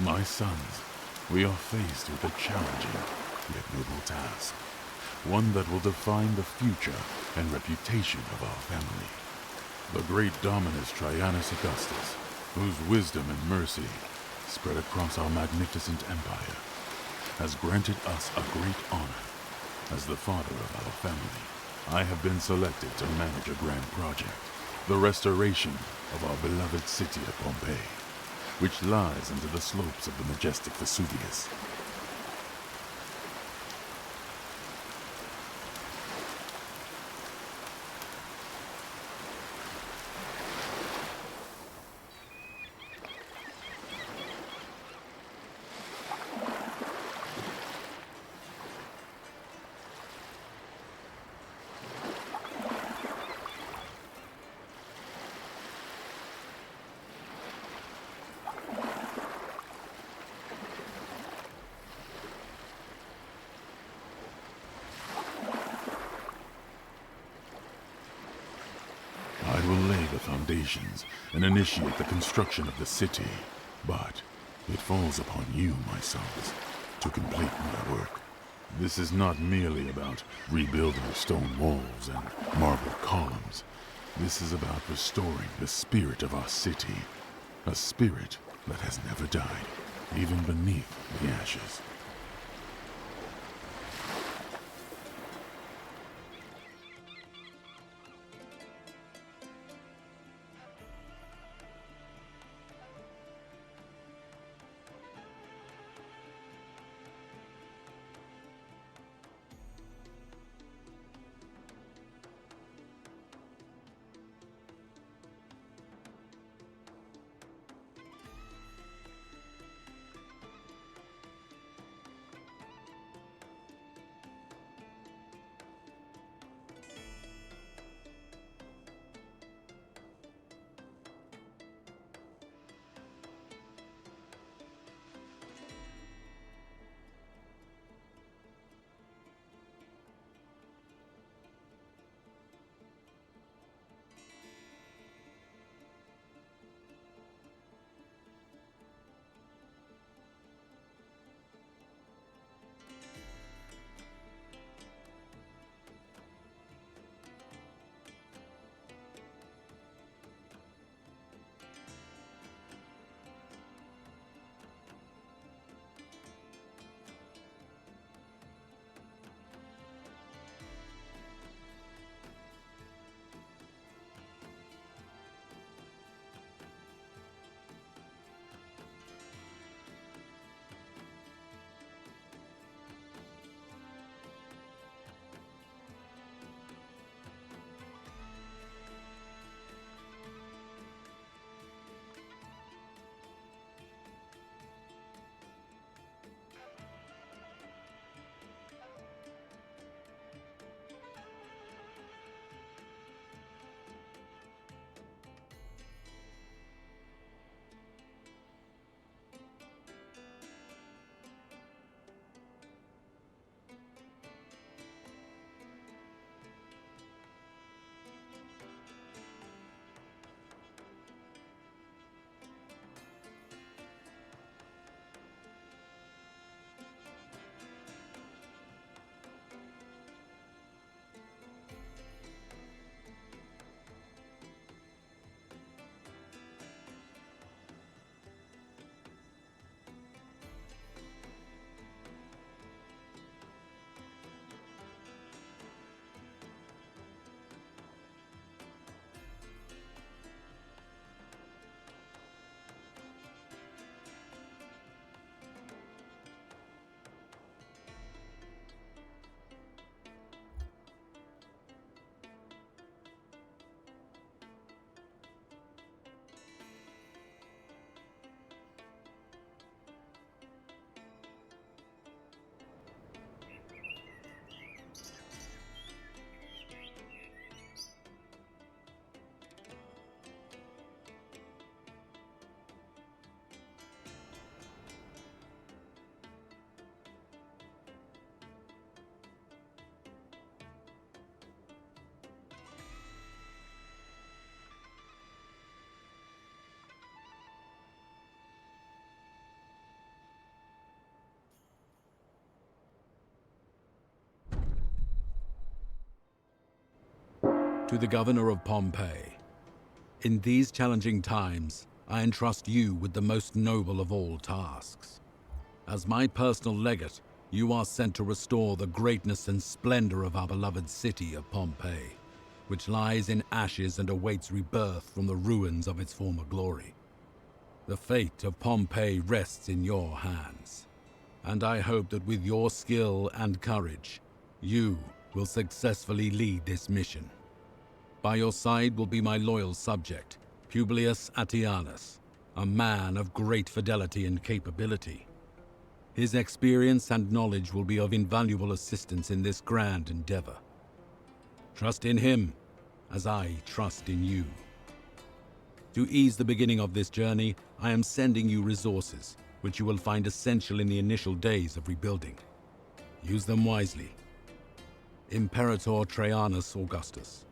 My sons, we are faced with a challenging yet noble task. One that will define the future and reputation of our family. The great Dominus Traianus Augustus, whose wisdom and mercy spread across our magnificent empire, has granted us a great honor. As the father of our family, I have been selected to manage a grand project, the restoration of our beloved city of Pompeii, which lies under the slopes of the majestic Vesuvius. I will lay the foundations and initiate the construction of the city, but it falls upon you, my sons, to complete my work. This is not merely about rebuilding stone walls and marble columns. This is about restoring the spirit of our city, a spirit that has never died, even beneath the ashes. To the governor of Pompeii, in these challenging times, I entrust you with the most noble of all tasks. As my personal legate, you are sent to restore the greatness and splendor of our beloved city of Pompeii, which lies in ashes and awaits rebirth from the ruins of its former glory. The fate of Pompeii rests in your hands, and I hope that with your skill and courage, you will successfully lead this mission. By your side will be my loyal subject, Publius Attianus, a man of great fidelity and capability. His experience and knowledge will be of invaluable assistance in this grand endeavor. Trust in him, as I trust in you. To ease the beginning of this journey, I am sending you resources, which you will find essential in the initial days of rebuilding. Use them wisely. Imperator Trajanus Augustus.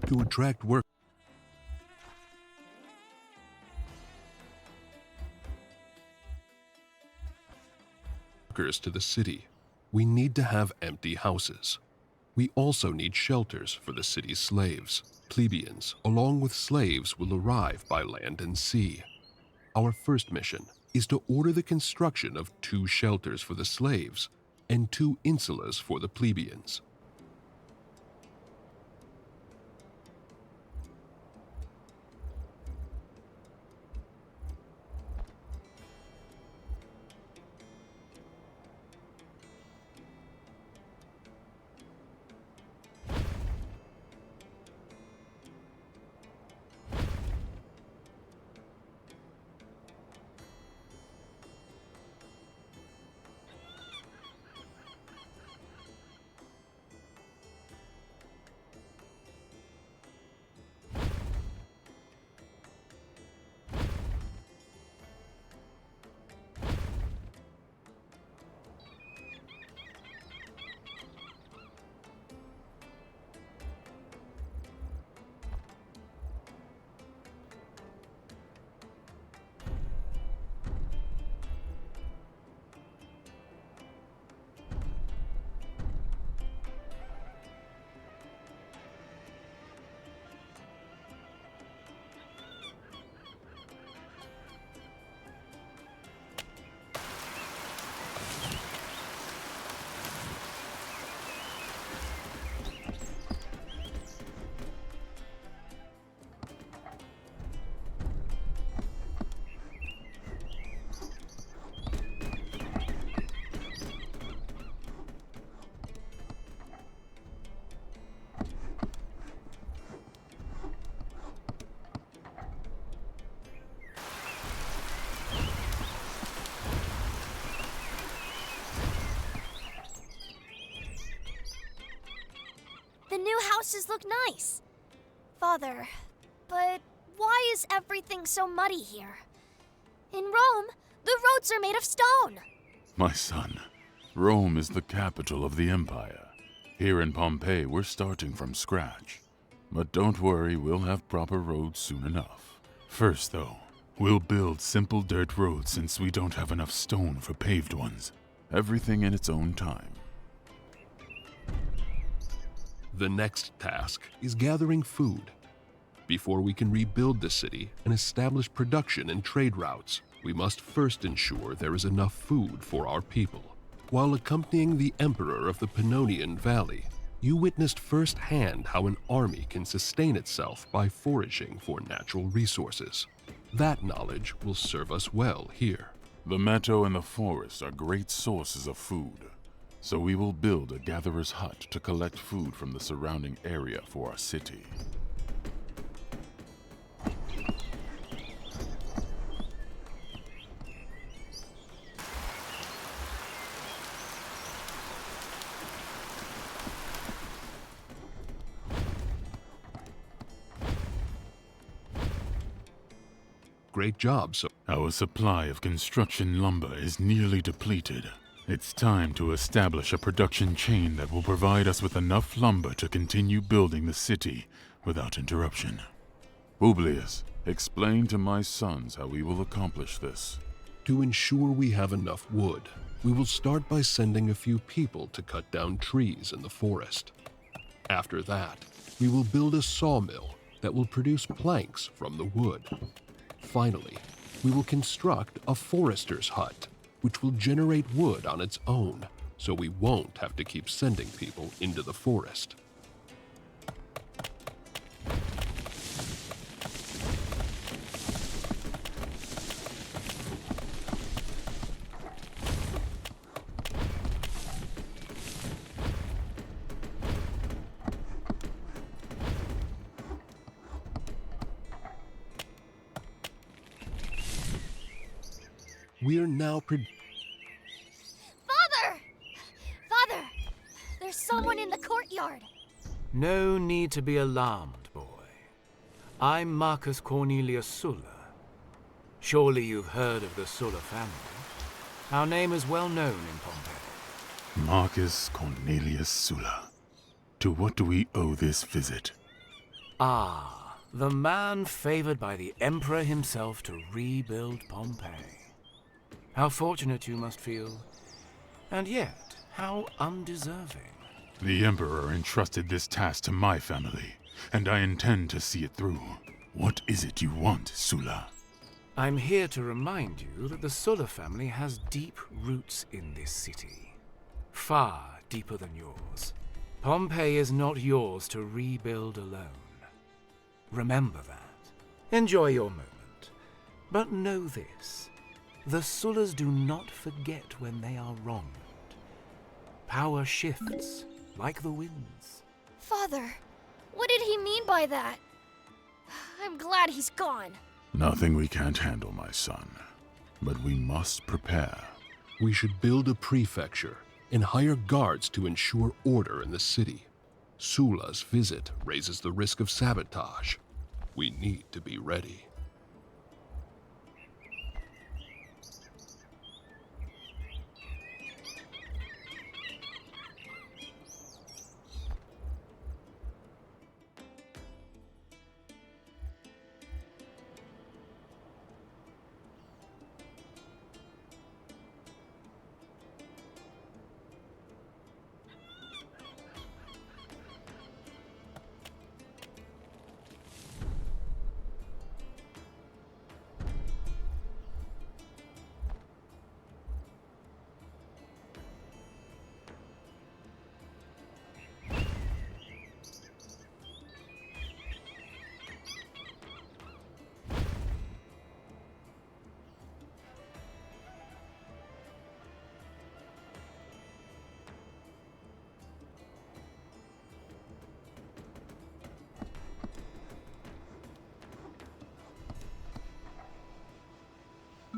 To attract workers to the city, we need to have empty houses. We also need shelters for the city's slaves. Plebeians, along with slaves, will arrive by land and sea. Our first mission is to order the construction of 2 shelters for the slaves and 2 insulas for the plebeians. The new houses look nice. Father, but why is everything so muddy here? In Rome, the roads are made of stone. My son, Rome is the capital of the empire. Here in Pompeii, we're starting from scratch. But don't worry, we'll have proper roads soon enough. First, though, we'll build simple dirt roads since we don't have enough stone for paved ones. Everything in its own time. The next task is gathering food. Before we can rebuild the city and establish production and trade routes, we must first ensure there is enough food for our people. While accompanying the Emperor of the Pannonian Valley, you witnessed firsthand how an army can sustain itself by foraging for natural resources. That knowledge will serve us well here. The meadow and the forest are great sources of food. So we will build a gatherer's hut to collect food from the surrounding area for our city. Great job, so Our supply of construction lumber is nearly depleted. It's time to establish a production chain that will provide us with enough lumber to continue building the city without interruption. Publius, explain to my sons how we will accomplish this. to ensure we have enough wood, we will start by sending a few people to cut down trees in the forest. After that, we will build a sawmill that will produce planks from the wood. Finally, we will construct a forester's hut, which will generate wood on its own, so we won't have to keep sending people into the forest. We are now Father! Father! There's someone in the courtyard. No need to be alarmed, boy. I'm Marcus Cornelius Sulla. Surely you've heard of the Sulla family. Our name is well known in Pompeii. Marcus Cornelius Sulla. To what do we owe this visit? Ah, the man favored by the Emperor himself to rebuild Pompeii. How fortunate you must feel, and yet how undeserving. The Emperor entrusted this task to my family, and I intend to see it through. What is it you want, Sulla? I'm here to remind you that the Sulla family has deep roots in this city. Far deeper than yours. Pompeii is not yours to rebuild alone. Remember that. Enjoy your moment. But know this. The Sullas do not forget when they are wronged. Power shifts, like the winds. Father, what did he mean by that? I'm glad he's gone. Nothing we can't handle, my son. But we must prepare. We should build a prefecture and hire guards to ensure order in the city. Sulla's visit raises the risk of sabotage. We need to be ready.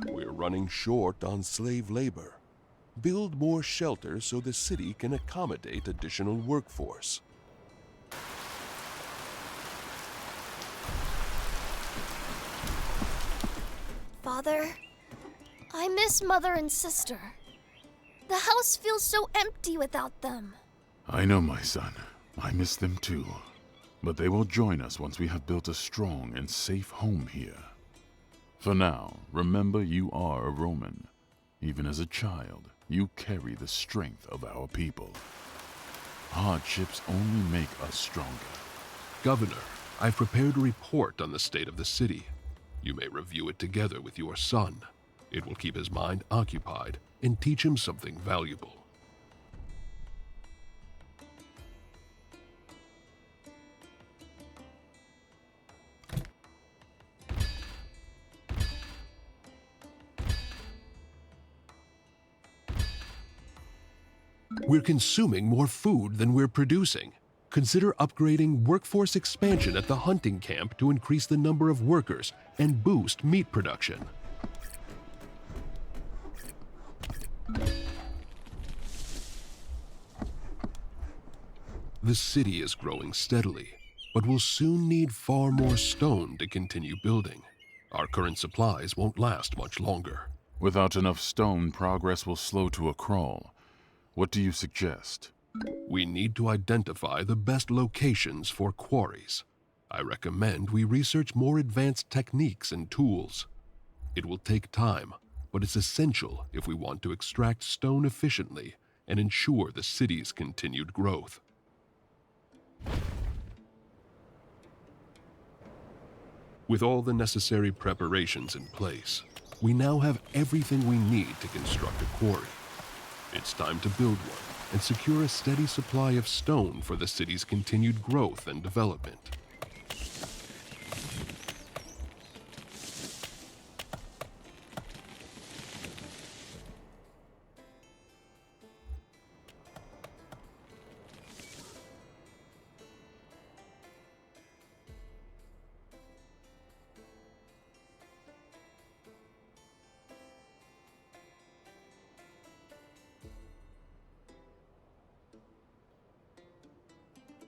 We're running short on slave labor. Build more shelters so the city can accommodate additional workforce. Father, I miss Mother and Sister. The house feels so empty without them. I know, my son. I miss them too. But they will join us once we have built a strong and safe home here. For now, remember you are a Roman. Even as a child, you carry the strength of our people. Hardships only make us stronger. Governor, I've prepared a report on the state of the city. You may review it together with your son. It will keep his mind occupied and teach him something valuable. We're consuming more food than we're producing. Consider upgrading workforce expansion at the hunting camp to increase the number of workers and boost meat production. The city is growing steadily, but will soon need far more stone to continue building. Our current supplies won't last much longer. Without enough stone, progress will slow to a crawl. What do you suggest? We need to identify the best locations for quarries. I recommend we research more advanced techniques and tools. It will take time, but it's essential if we want to extract stone efficiently and ensure the city's continued growth. With all the necessary preparations in place, we now have everything we need to construct a quarry. It's time to build one and secure a steady supply of stone for the city's continued growth and development.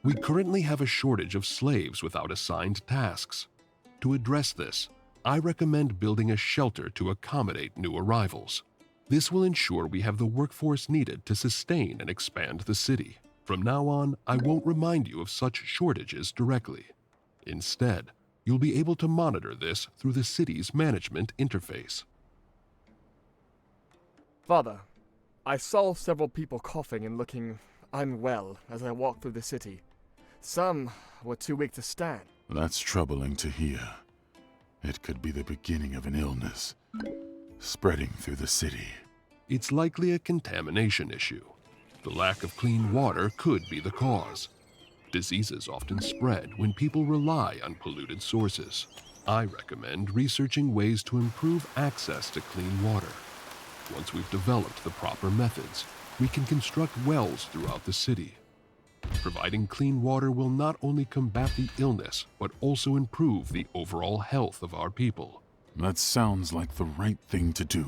We currently have a shortage of slaves without assigned tasks. To address this, I recommend building a shelter to accommodate new arrivals. This will ensure we have the workforce needed to sustain and expand the city. From now on, I won't remind you of such shortages directly. Instead, you'll be able to monitor this through the city's management interface. Father, I saw several people coughing and looking unwell as I walked through the city. Some were too weak to stand. That's troubling to hear. It could be the beginning of an illness, spreading through the city. It's likely a contamination issue. The lack of clean water could be the cause. Diseases often spread when people rely on polluted sources. I recommend researching ways to improve access to clean water. Once we've developed the proper methods, we can construct wells throughout the city. Providing clean water will not only combat the illness, but also improve the overall health of our people. That sounds like the right thing to do.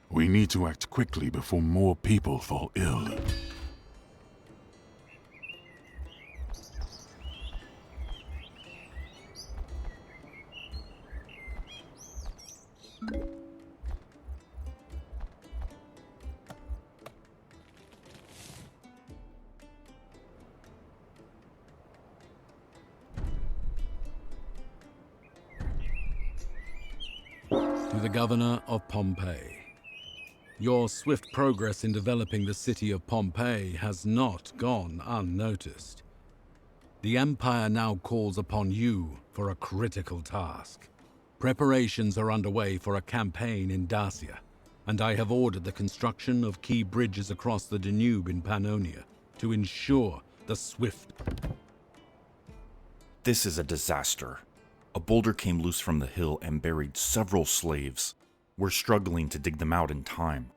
We need to act quickly before more people fall ill. To the Governor of Pompeii. Your swift progress in developing the city of Pompeii has not gone unnoticed. The Empire now calls upon you for a critical task. Preparations are underway for a campaign in Dacia, and I have ordered the construction of key bridges across the Danube in Pannonia to ensure the swift... This is a disaster. A boulder came loose from the hill and buried several slaves. We're struggling to dig them out in time.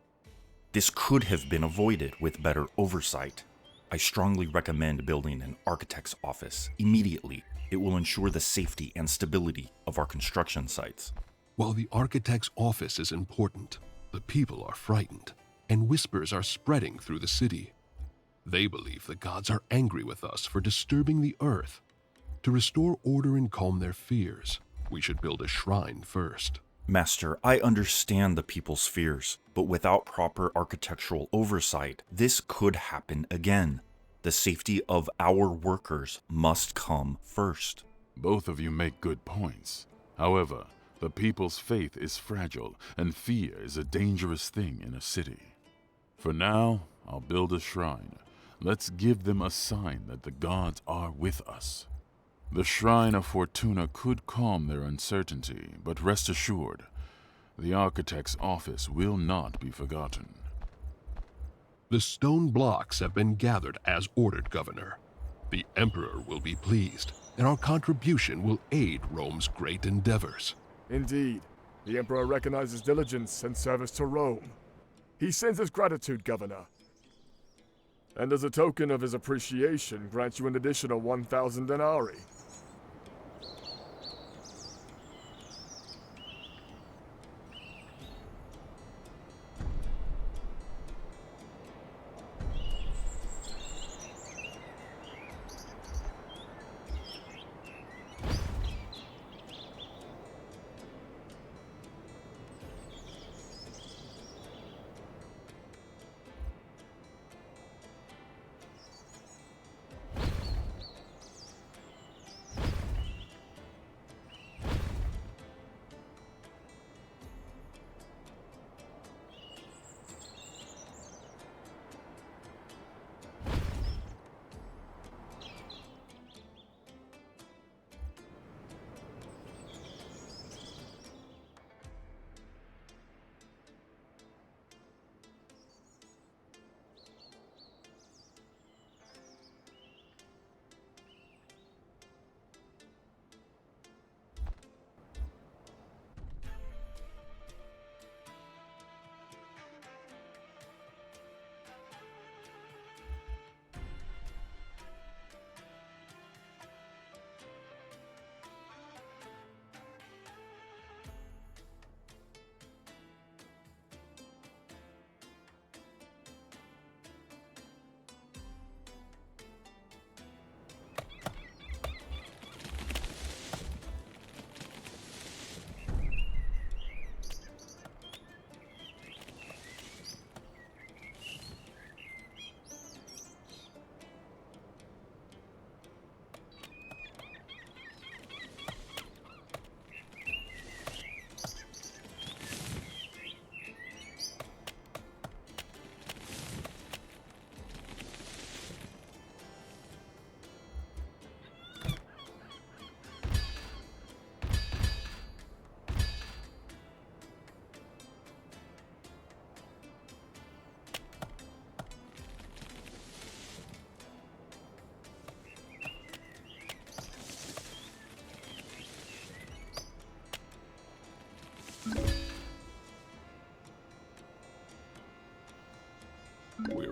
This could have been avoided with better oversight. I strongly recommend building an architect's office immediately. It will ensure the safety and stability of our construction sites. While the architect's office is important, the people are frightened, and whispers are spreading through the city. They believe the gods are angry with us for disturbing the earth. To restore order and calm their fears, we should build a shrine first. Master, I understand the people's fears, but without proper architectural oversight, this could happen again. The safety of our workers must come first. Both of you make good points. However, the people's faith is fragile, and fear is a dangerous thing in a city. For now, I'll build a shrine. Let's give them a sign that the gods are with us. The Shrine of Fortuna could calm their uncertainty, but rest assured, the architect's office will not be forgotten. The stone blocks have been gathered as ordered, Governor. The Emperor will be pleased, and our contribution will aid Rome's great endeavors. Indeed, the Emperor recognizes diligence and service to Rome. He sends his gratitude, Governor. And as a token of his appreciation, grants you an additional 1,000 denarii.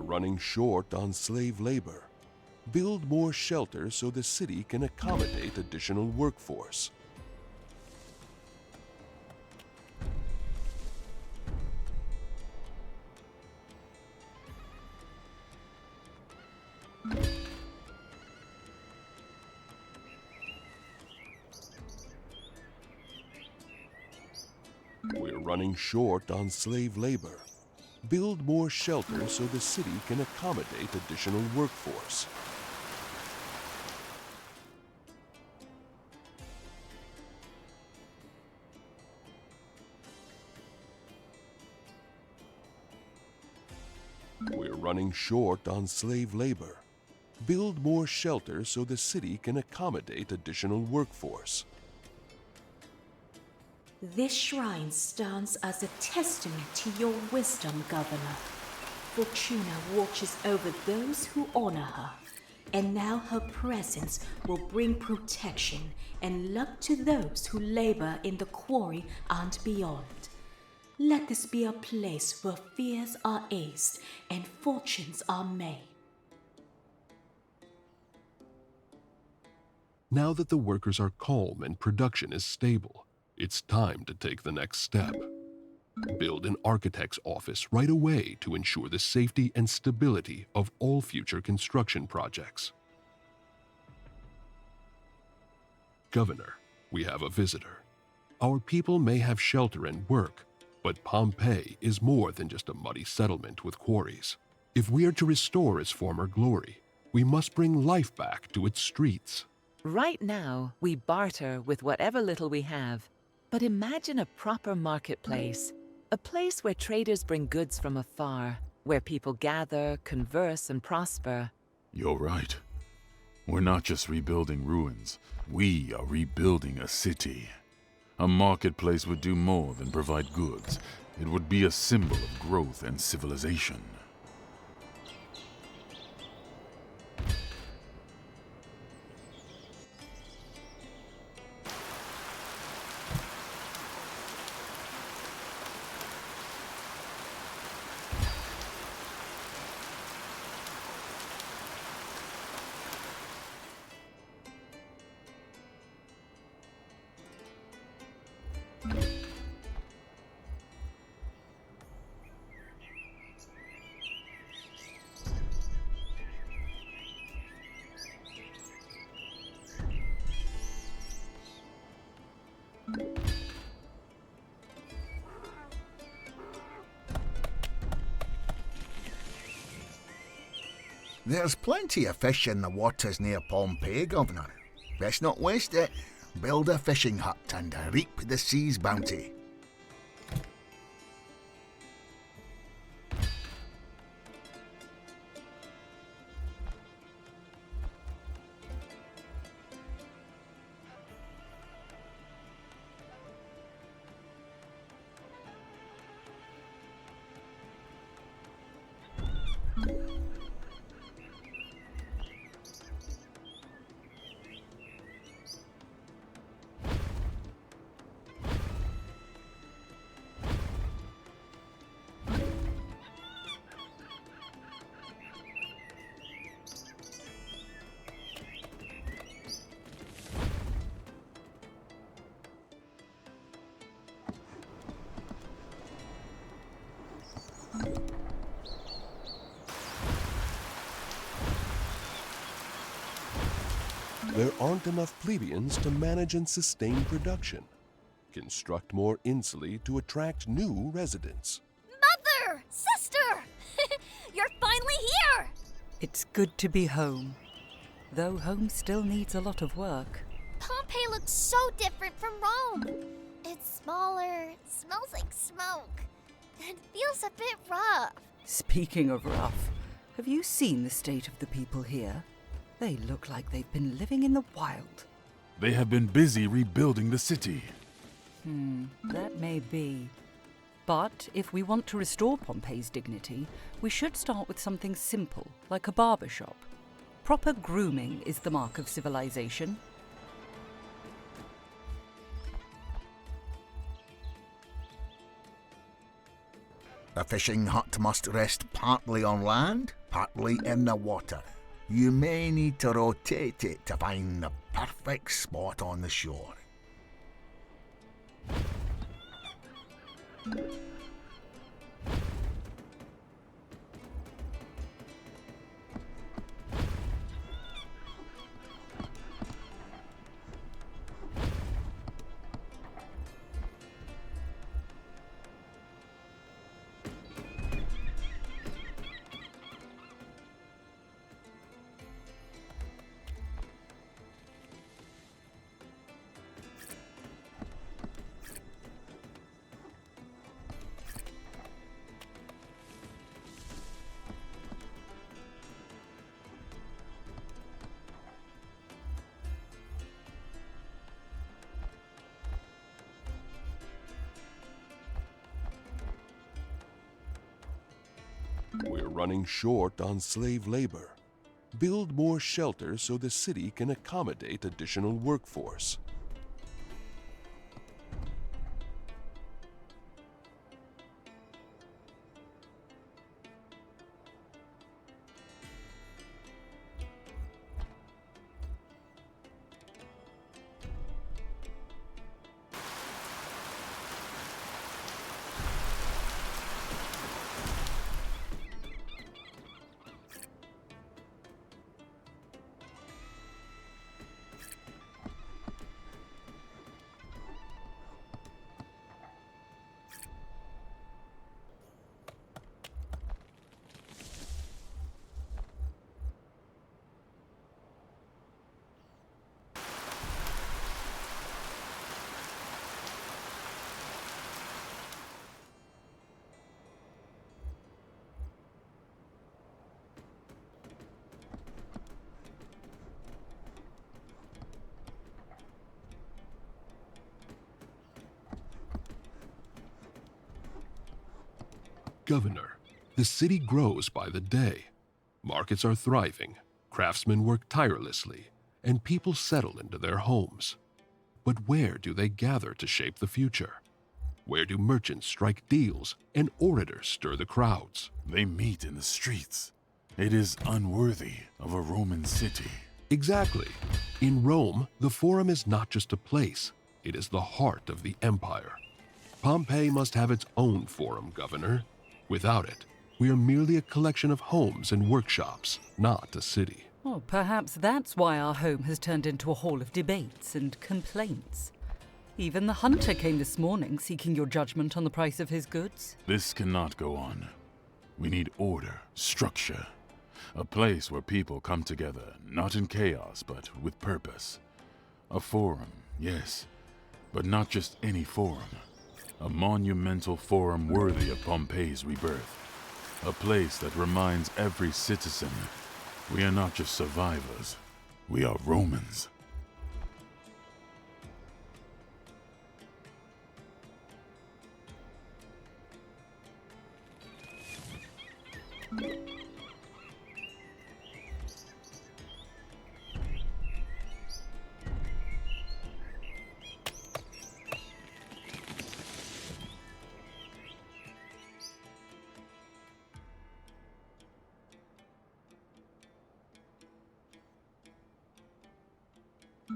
running short on slave labor. Build more shelters so the city can accommodate additional workforce. We're running short on slave labor. Build more shelters so the city can accommodate additional workforce. We're running short on slave labor. Build more shelters so the city can accommodate additional workforce. This shrine stands as a testament to your wisdom, Governor. Fortuna watches over those who honor her, and now her presence will bring protection and luck to those who labor in the quarry and beyond. Let this be a place where fears are eased and fortunes are made. Now that the workers are calm and production is stable, it's time to take the next step. Build an architect's office right away to ensure the safety and stability of all future construction projects. Governor, we have a visitor. Our people may have shelter and work, but Pompeii is more than just a muddy settlement with quarries. If we are to restore its former glory, we must bring life back to its streets. Right now, we barter with whatever little we have. But imagine a proper marketplace, a place where traders bring goods from afar, where people gather, converse, and prosper. You're right. We're not just rebuilding ruins. We are rebuilding a city. A marketplace would do more than provide goods. It would be a symbol of growth and civilization. There's plenty of fish in the waters near Pompeii, Governor. Best not waste it. Build a fishing hut and reap the sea's bounty. There aren't enough plebeians to manage and sustain production. Construct more insulae to attract new residents. Mother! Sister! You're finally here! It's good to be home, though home still needs a lot of work. Pompeii looks so different from Rome. It's smaller, smells like smoke, and feels a bit rough. Speaking of rough, have you seen the state of the people here? They look like they've been living in the wild. They have been busy rebuilding the city. That may be. But if we want to restore Pompeii's dignity, we should start with something simple, like a barber shop. Proper grooming is the mark of civilization. A fishing hut must rest partly on land, partly in the water. You may need to rotate it to find the perfect spot on the shore. We're running short on slave labor. Build more shelters so the city can accommodate additional workforce. Governor, the city grows by the day. Markets are thriving, craftsmen work tirelessly, and people settle into their homes. But where do they gather to shape the future? Where do merchants strike deals and orators stir the crowds? They meet in the streets. It is unworthy of a Roman city. Exactly. In Rome, the Forum is not just a place, it is the heart of the empire. Pompeii must have its own Forum, Governor. Without it, we are merely a collection of homes and workshops, not a city. Oh, perhaps that's why our home has turned into a hall of debates and complaints. Even the hunter came this morning seeking your judgment on the price of his goods. This cannot go on. We need order, structure. A place where people come together, not in chaos, but with purpose. A forum, yes, but not just any forum. A monumental forum worthy of Pompeii's rebirth. A place that reminds every citizen we are not just survivors, we are Romans.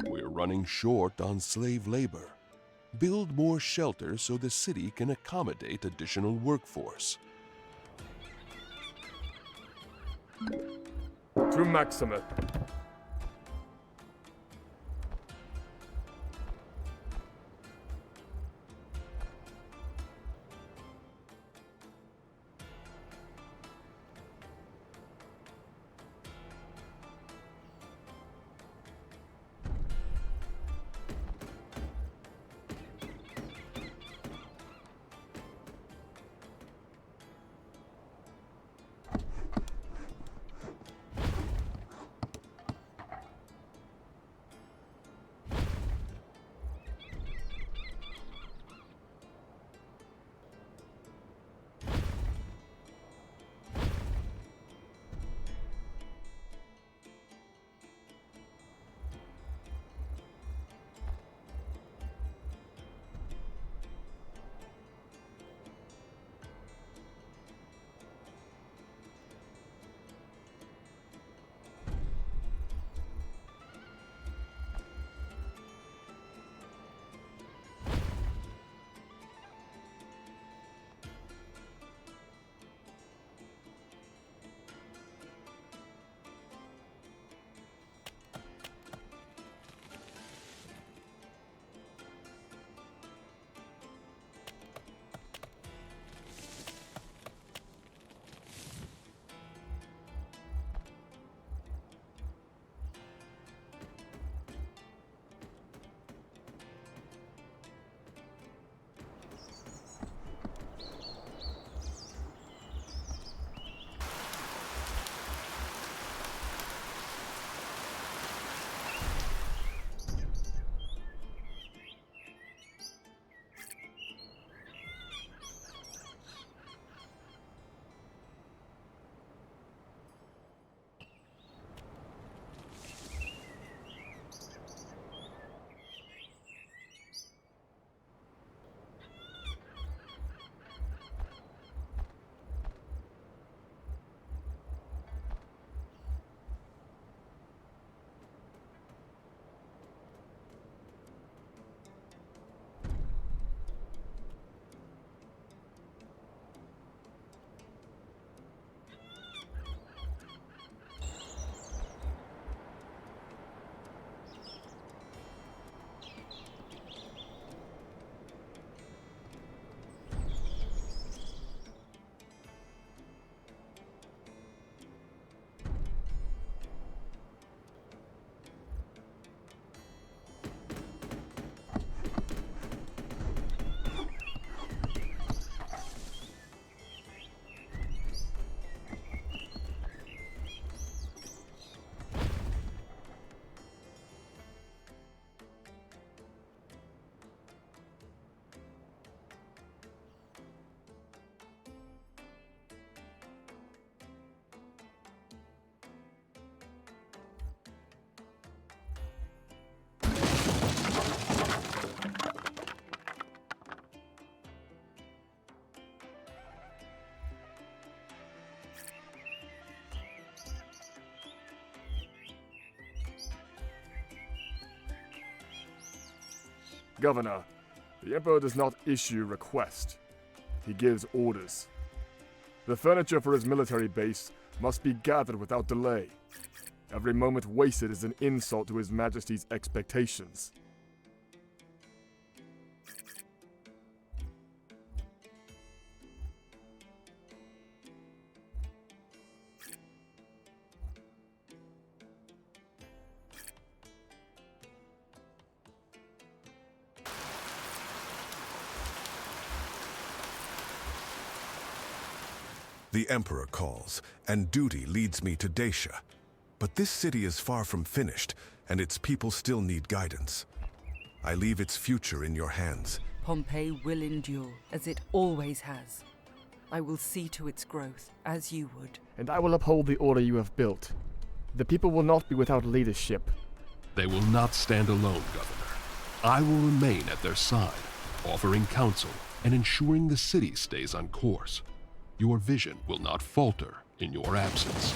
We're running short on slave labor. Build more shelters so the city can accommodate additional workforce. To Maximus. Governor, the Emperor does not issue requests. He gives orders. The furniture for his military base must be gathered without delay. Every moment wasted is an insult to His Majesty's expectations. The Emperor calls, and duty leads me to Dacia. But this city is far from finished, and its people still need guidance. I leave its future in your hands. Pompeii will endure, as it always has. I will see to its growth, as you would. And I will uphold the order you have built. The people will not be without leadership. They will not stand alone, Governor. I will remain at their side, offering counsel and ensuring the city stays on course. Your vision will not falter in your absence.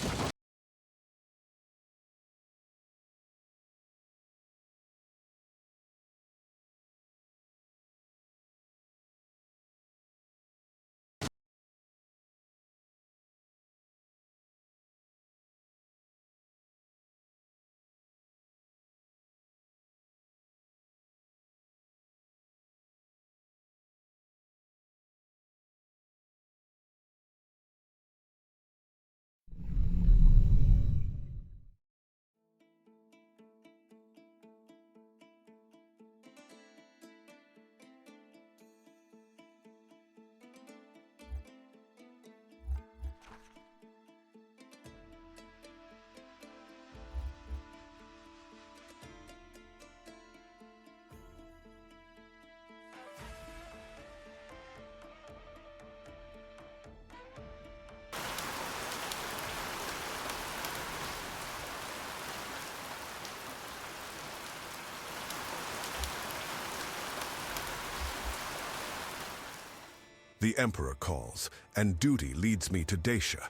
The Emperor calls, and duty leads me to Dacia.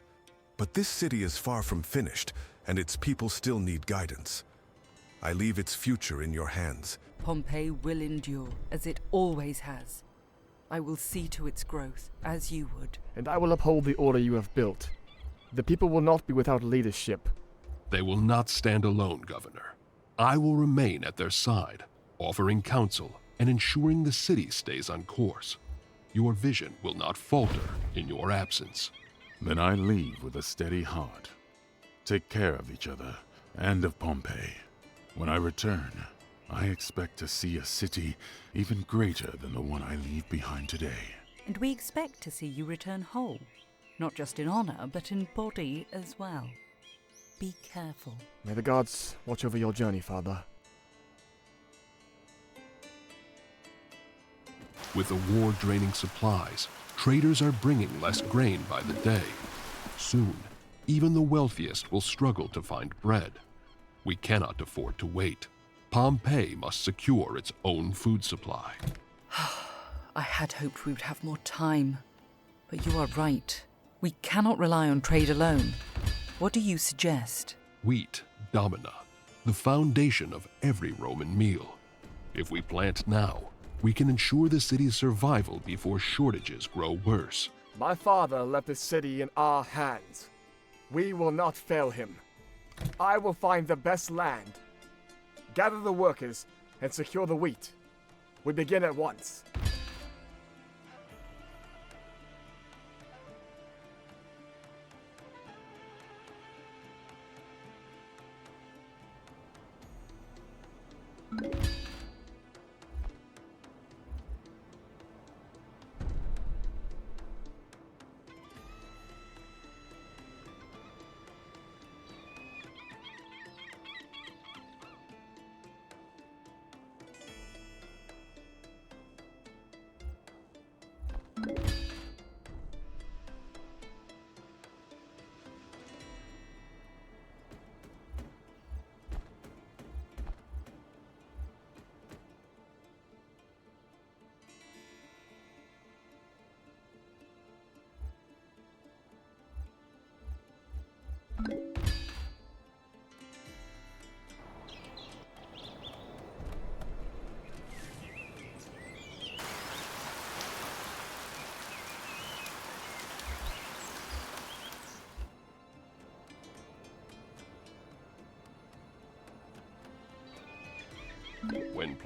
But this city is far from finished, and its people still need guidance. I leave its future in your hands. Pompeii will endure, as it always has. I will see to its growth, as you would. And I will uphold the order you have built. The people will not be without leadership. They will not stand alone, Governor. I will remain at their side, offering counsel and ensuring the city stays on course. Your vision will not falter in your absence. Then I leave with a steady heart. Take care of each other and of Pompeii. When I return, I expect to see a city even greater than the one I leave behind today. And we expect to see you return whole, not just in honor, but in body as well. Be careful. May the gods watch over your journey, Father. With the war draining supplies, traders are bringing less grain by the day. Soon, even the wealthiest will struggle to find bread. We cannot afford to wait. Pompeii must secure its own food supply. I had hoped we would have more time. But you are right. We cannot rely on trade alone. What do you suggest? Wheat, domina, the foundation of every Roman meal. If we plant now, we can ensure the city's survival before shortages grow worse. My father left the city in our hands. We will not fail him. I will find the best land, gather the workers, and secure the wheat. We begin at once.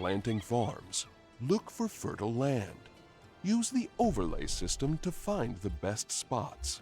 planting farms, look for fertile land. Use the overlay system to find the best spots.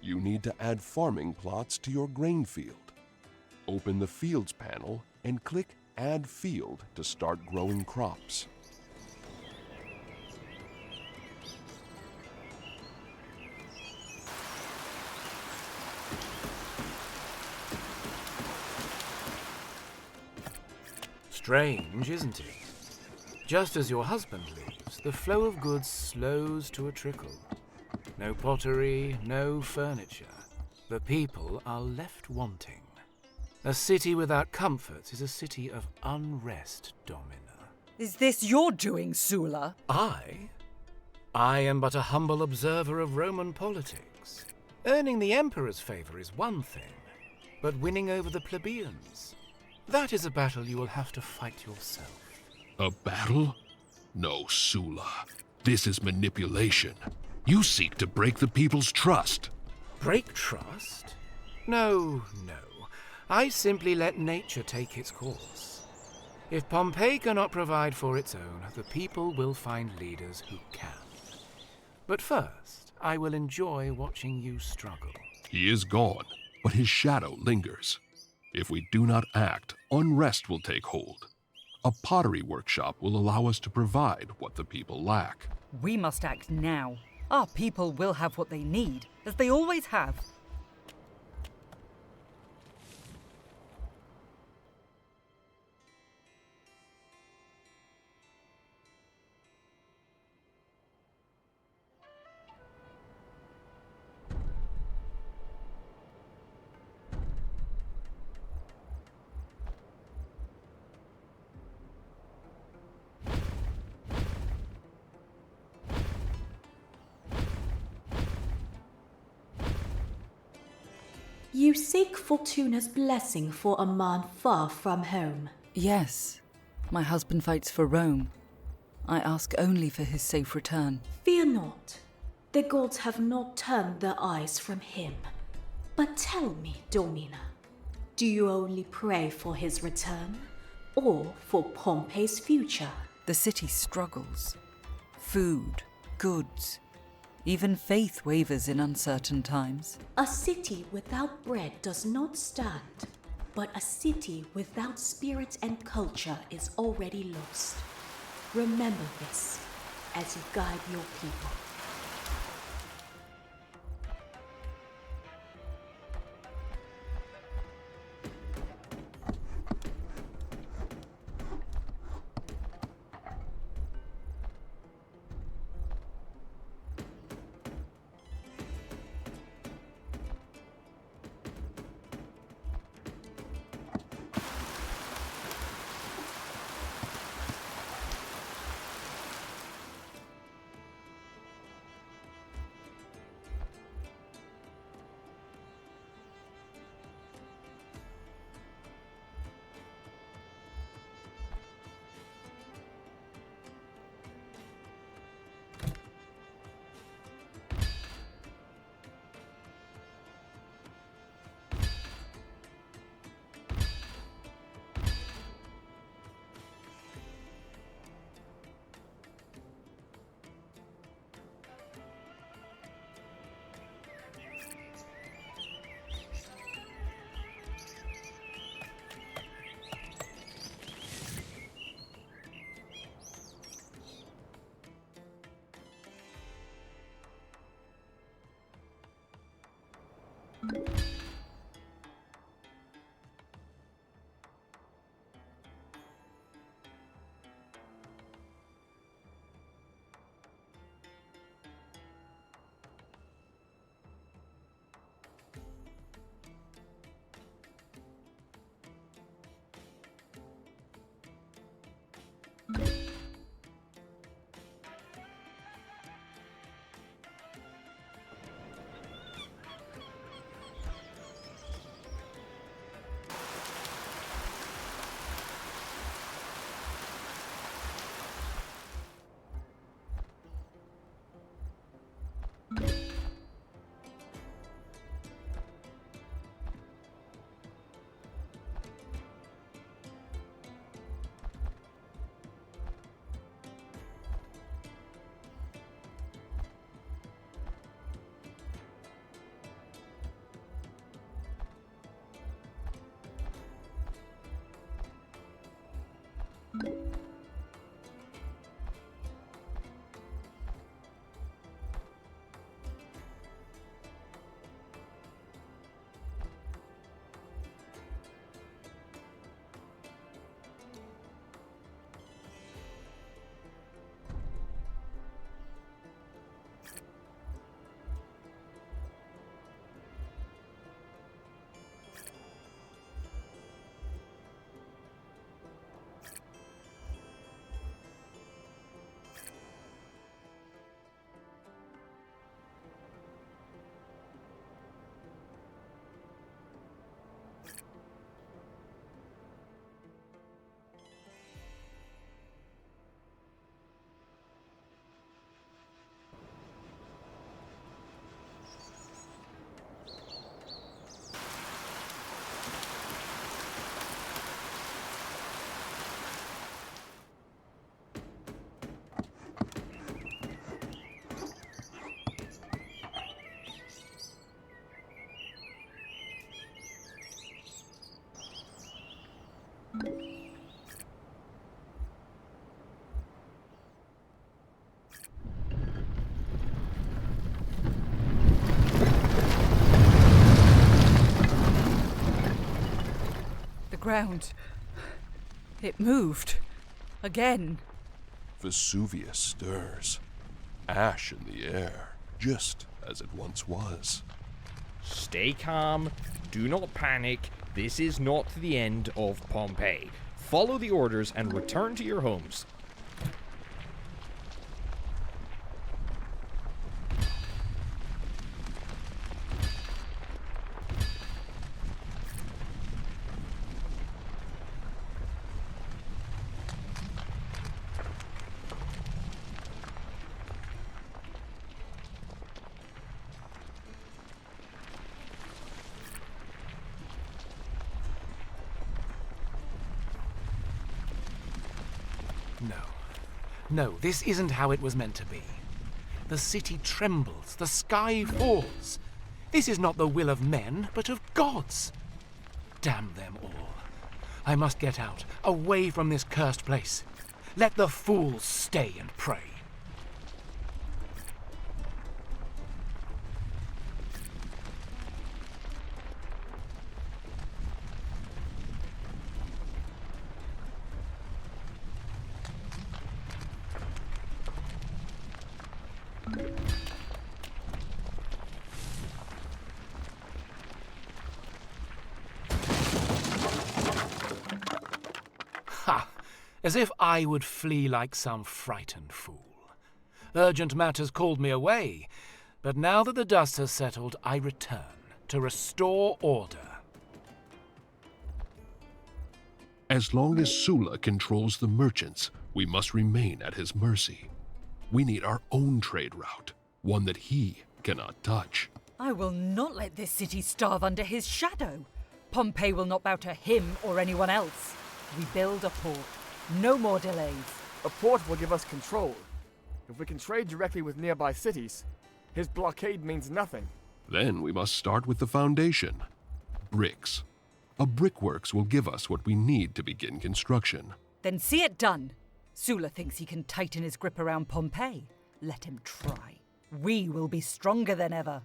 You need to add farming plots to your grain field. Open the Fields panel and click Add Field to start growing crops. Strange, isn't it? Just as your husband leaves, the flow of goods slows to a trickle. No pottery, no furniture. The people are left wanting. A city without comforts is a city of unrest, Domina. Is this your doing, Sula? I am but a humble observer of Roman politics. Earning the Emperor's favor is one thing, but winning over the plebeians, that is a battle you will have to fight yourself. A battle? No, Sula. This is manipulation. You seek to break the people's trust. Break trust? No, no. I simply let nature take its course. If Pompeii cannot provide for its own, the people will find leaders who can. But first, I will enjoy watching you struggle. He is gone, but his shadow lingers. If we do not act, unrest will take hold. A pottery workshop will allow us to provide what the people lack. We must act now. Our people will have what they need, as they always have. You seek Fortuna's blessing for a man far from home. Yes. My husband fights for Rome. I ask only for his safe return. Fear not. The gods have not turned their eyes from him. But tell me, Domina, do you only pray for his return, or for Pompeii's future? The city struggles. Food, goods, even faith wavers in uncertain times. A city without bread does not stand, but a city without spirit and culture is already lost. Remember this as you guide your people. Ground. It moved. Again. Vesuvius stirs. Ash in the air, just as it once was. Stay calm. Do not panic. This is not the end of Pompeii. Follow the orders and return to your homes. No, this isn't how it was meant to be. The city trembles, the sky falls. This is not the will of men, but of gods. Damn them all. I must get out, away from this cursed place. Let the fools stay and pray. As if I would flee like some frightened fool. Urgent matters called me away, but now that the dust has settled, I return to restore order. As long as Sulla controls the merchants, we must remain at his mercy. We need our own trade route, one that he cannot touch. I will not let this city starve under his shadow. Pompeii will not bow to him or anyone else. We build a port. No more delays. A port will give us control. If we can trade directly with nearby cities, his blockade means nothing. Then we must start with the foundation. Bricks. A brickworks will give us what we need to begin construction. Then see it done. Sulla thinks he can tighten his grip around Pompeii. Let him try. We will be stronger than ever.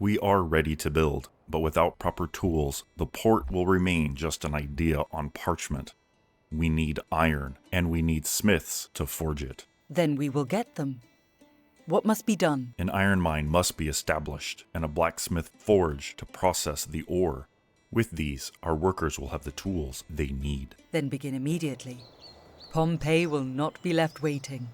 We are ready to build, but without proper tools, the port will remain just an idea on parchment. We need iron, and we need smiths to forge it. Then we will get them. What must be done? An iron mine must be established, and a blacksmith forge to process the ore. With these, our workers will have the tools they need. Then begin immediately. Pompeii will not be left waiting.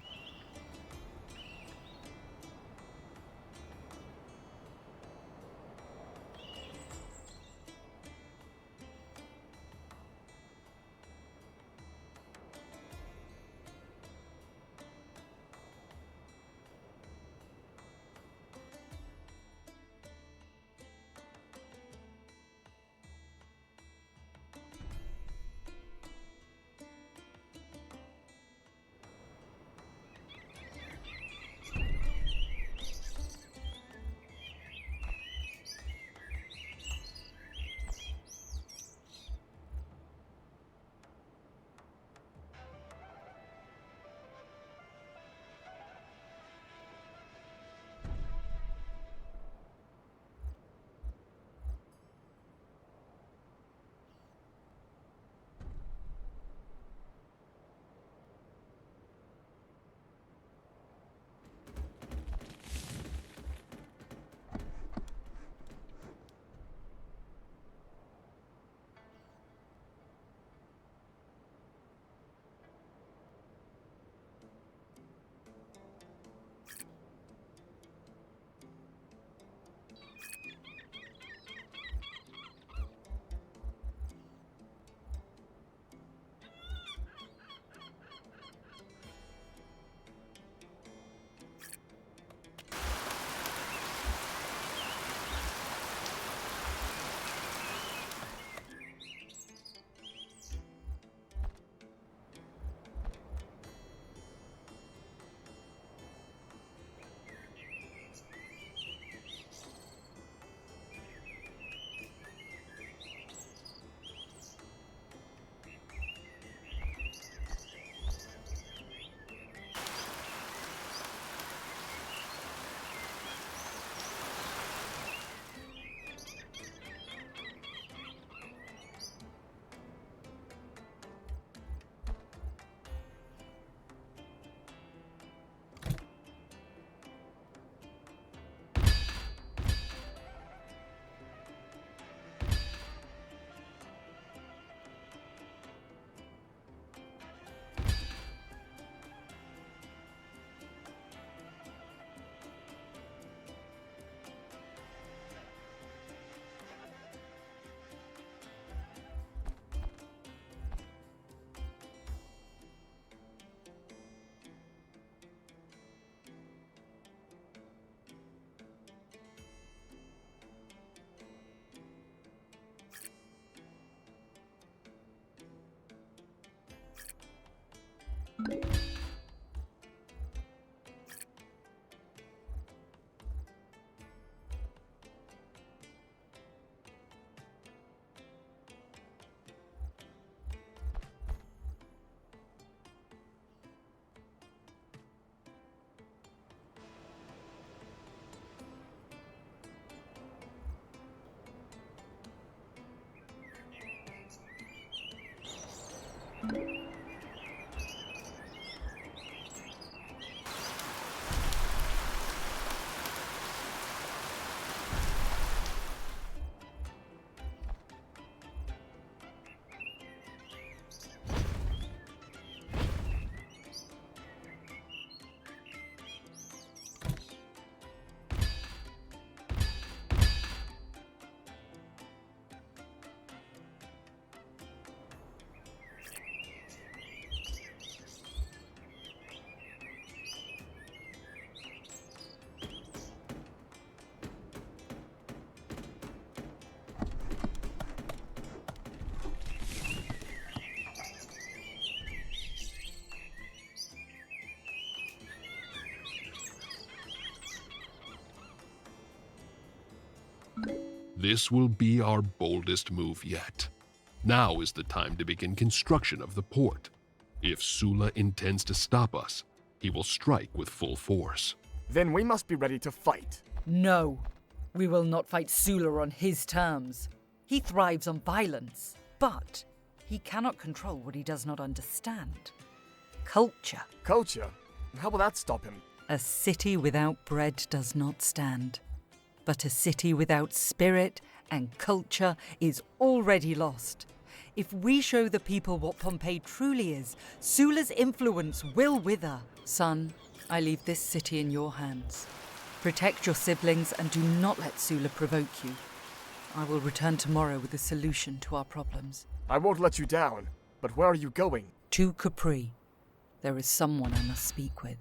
This will be our boldest move yet. Now is the time to begin construction of the port. If Sulla intends to stop us, he will strike with full force. Then we must be ready to fight. No. We will not fight Sulla on his terms. He thrives on violence, but he cannot control what he does not understand. Culture. Culture? How will that stop him? A city without bread does not stand. But a city without spirit and culture is already lost. If we show the people what Pompeii truly is, Sulla's influence will wither. Son, I leave this city in your hands. Protect your siblings and do not let Sulla provoke you. I will return tomorrow with a solution to our problems. I won't let you down, but where are you going? To Capri. There is someone I must speak with.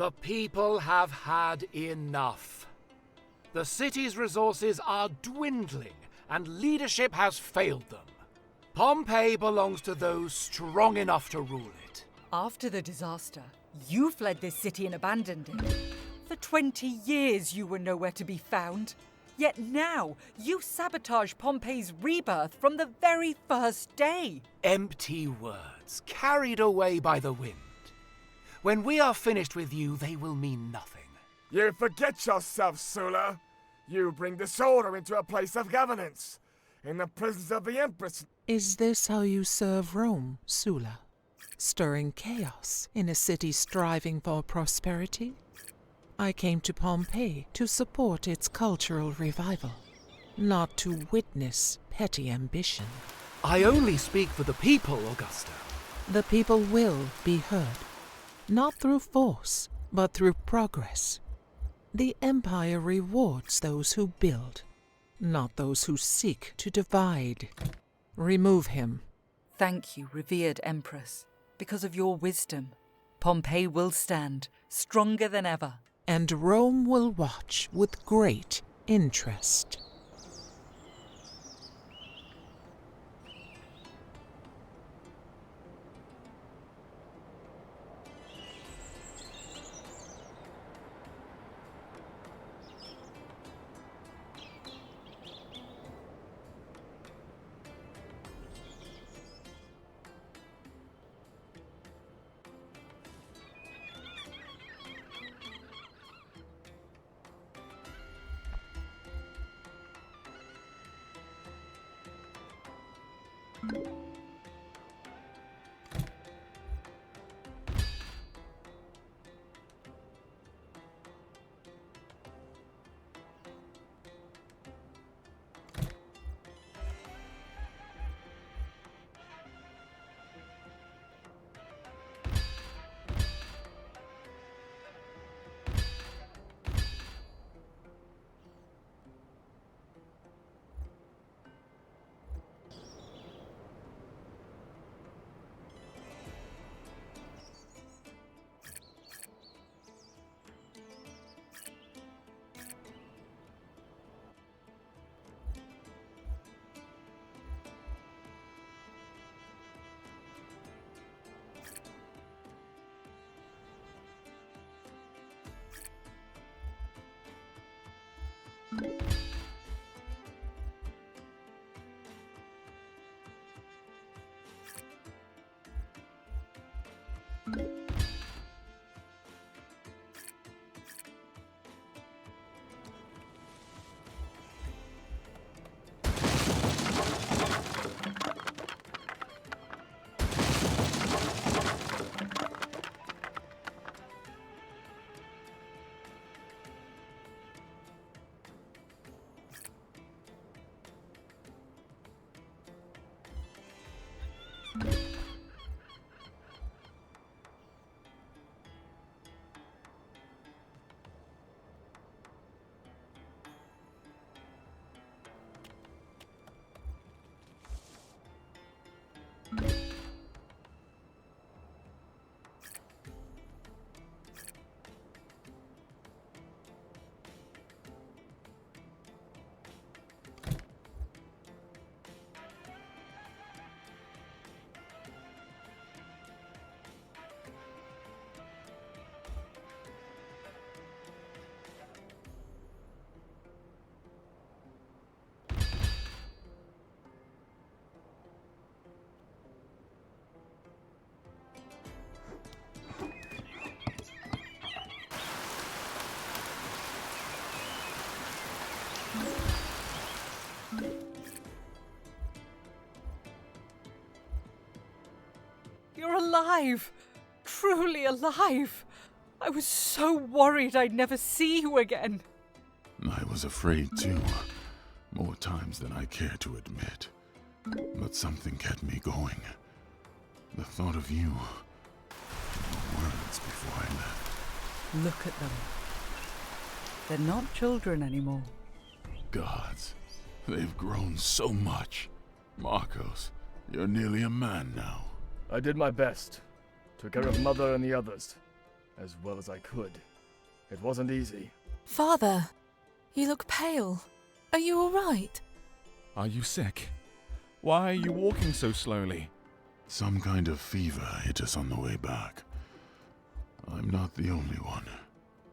The people have had enough. The city's resources are dwindling, and leadership has failed them. Pompeii belongs to those strong enough to rule it. After the disaster, you fled this city and abandoned it. For 20 years you were nowhere to be found. Yet now, you sabotage Pompeii's rebirth from the very first day. Empty words, carried away by the wind. When we are finished with you, they will mean nothing. You forget yourself, Sulla. You bring disorder into a place of governance. In the presence of the Empress. Is this how you serve Rome, Sulla? Stirring chaos in a city striving for prosperity? I came to Pompeii to support its cultural revival, not to witness petty ambition. I only speak for the people, Augusta. The people will be heard, not through force, but through progress. The Empire rewards those who build, not those who seek to divide. Remove him. Thank you, revered Empress. Because of your wisdom, Pompeii will stand, stronger than ever. And Rome will watch with great interest. You're alive! Truly alive! I was so worried I'd never see you again. I was afraid too, more times than I care to admit. But something kept me going. The thought of you, no words before I left. Look at them. They're not children anymore. Gods, they've grown so much. Marcos, you're nearly a man now. I did my best. Took care of Mother and the others. as well as I could. It wasn't easy. Father, you look pale. Are you all right? Are you sick? Why are you walking so slowly? Some kind of fever hit us on the way back. I'm not the only one.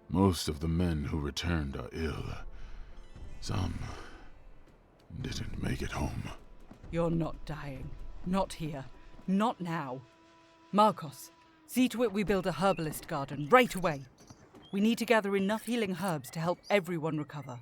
Most of the men who returned are ill. Some didn't make it home. You're not dying. Not here. Not now. Marcos, see to it we build a herbalist garden right away. We need to gather enough healing herbs to help everyone recover.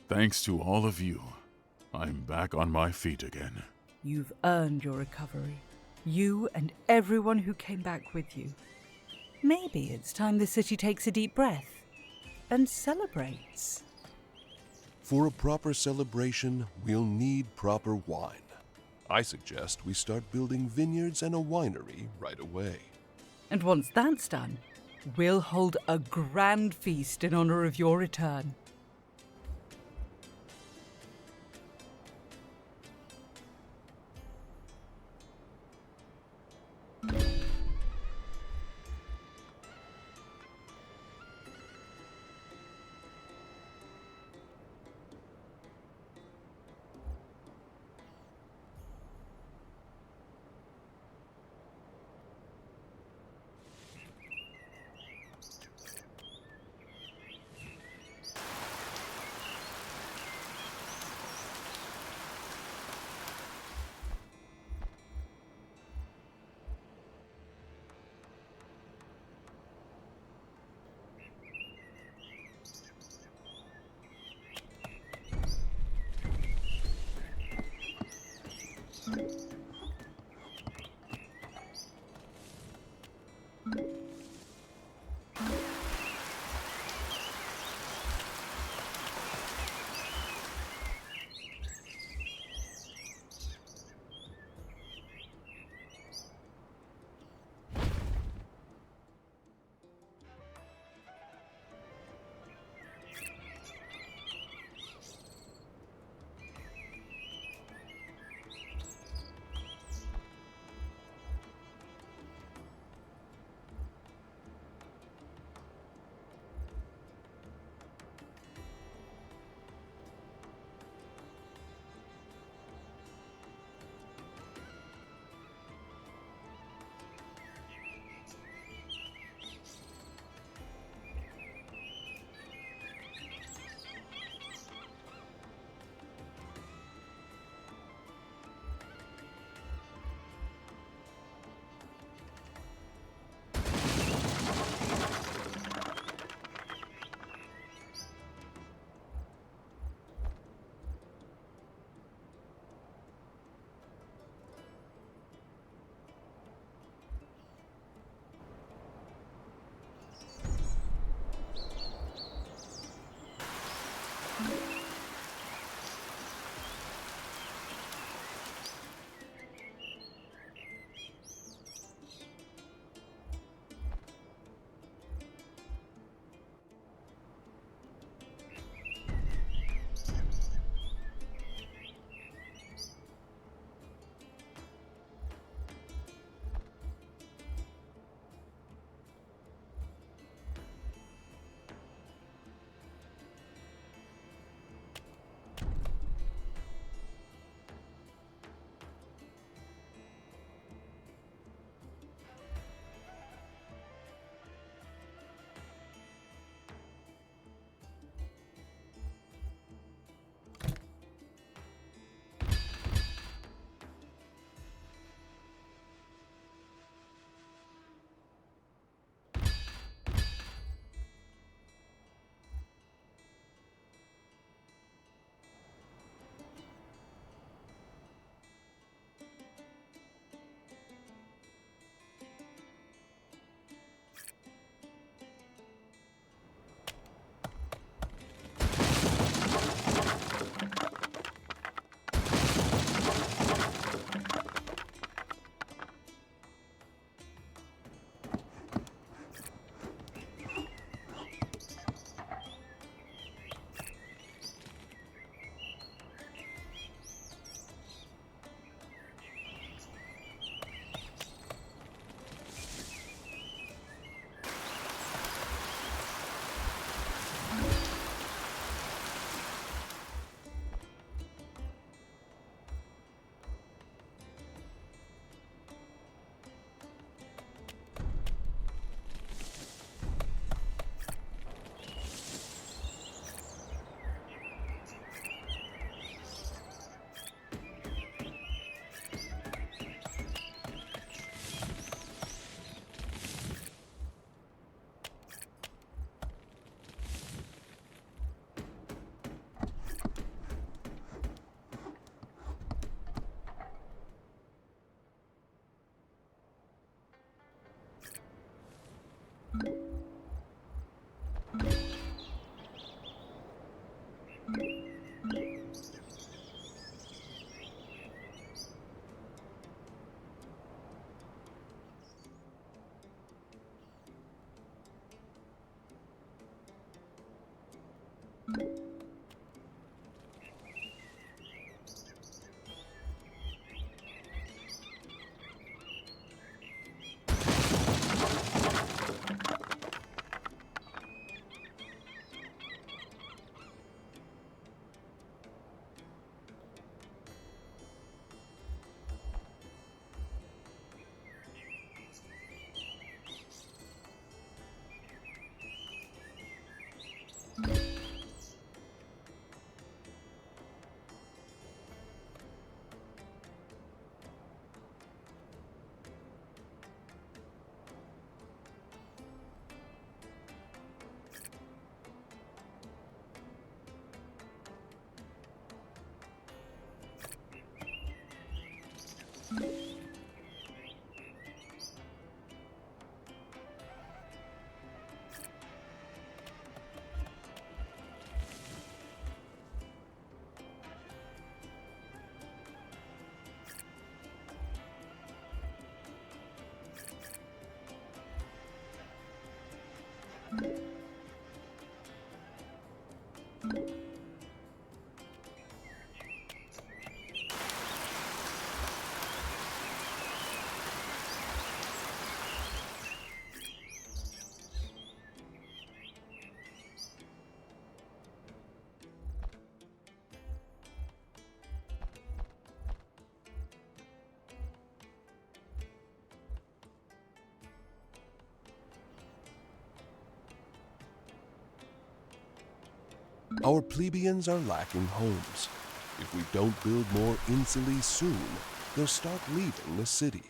Thanks to all of you, I'm back on my feet again. You've earned your recovery. You and everyone who came back with you. Maybe it's time the city takes a deep breath and celebrates. For a proper celebration, we'll need proper wine. I suggest we start building vineyards and a winery right away. And once that's done, we'll hold a grand feast in honor of your return. Our plebeians are lacking homes. If we don't build more insuli soon, they'll start leaving the city.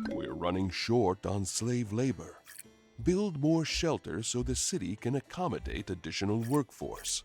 We're running short on slave labor. Build more shelters so the city can accommodate additional workforce.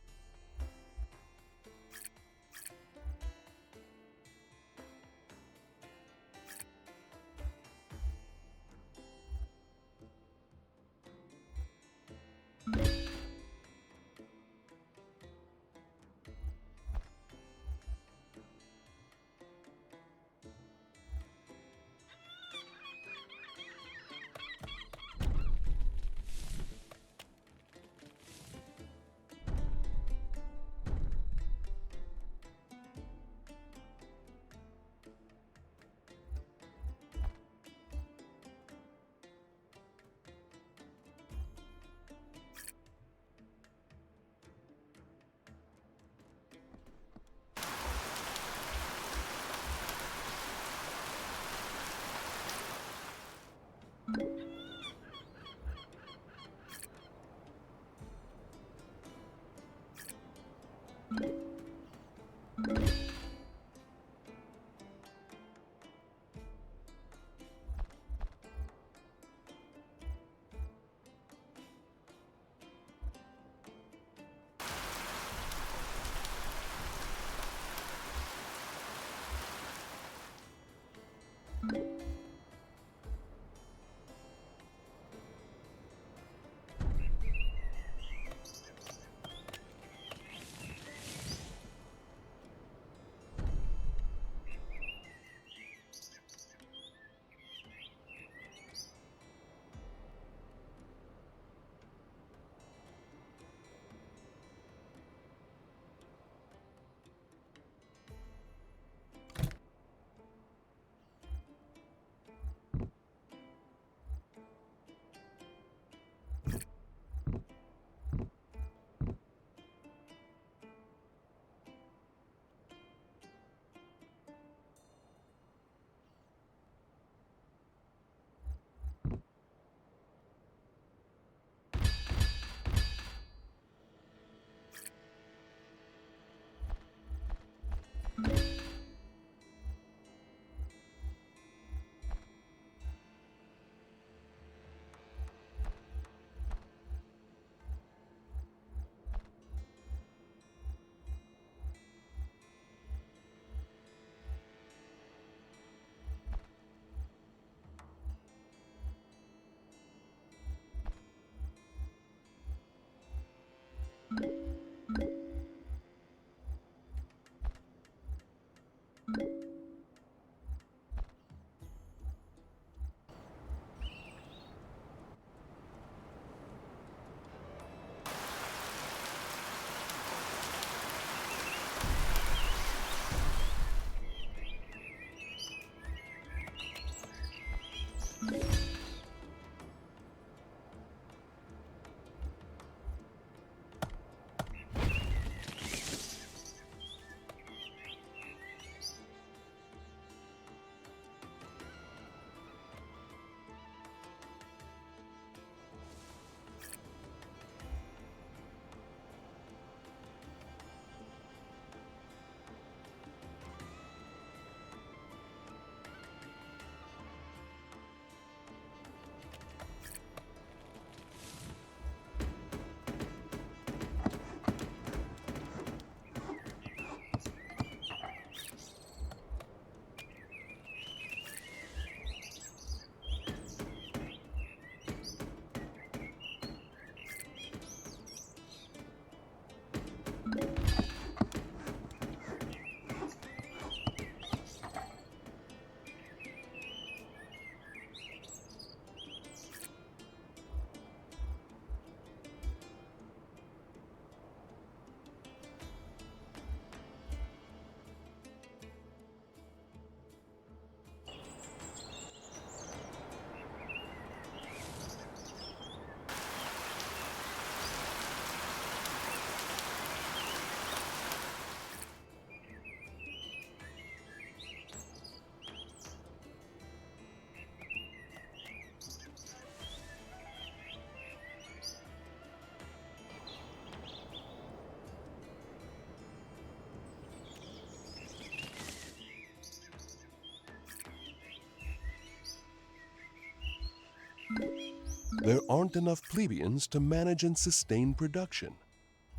There aren't enough plebeians to manage and sustain production.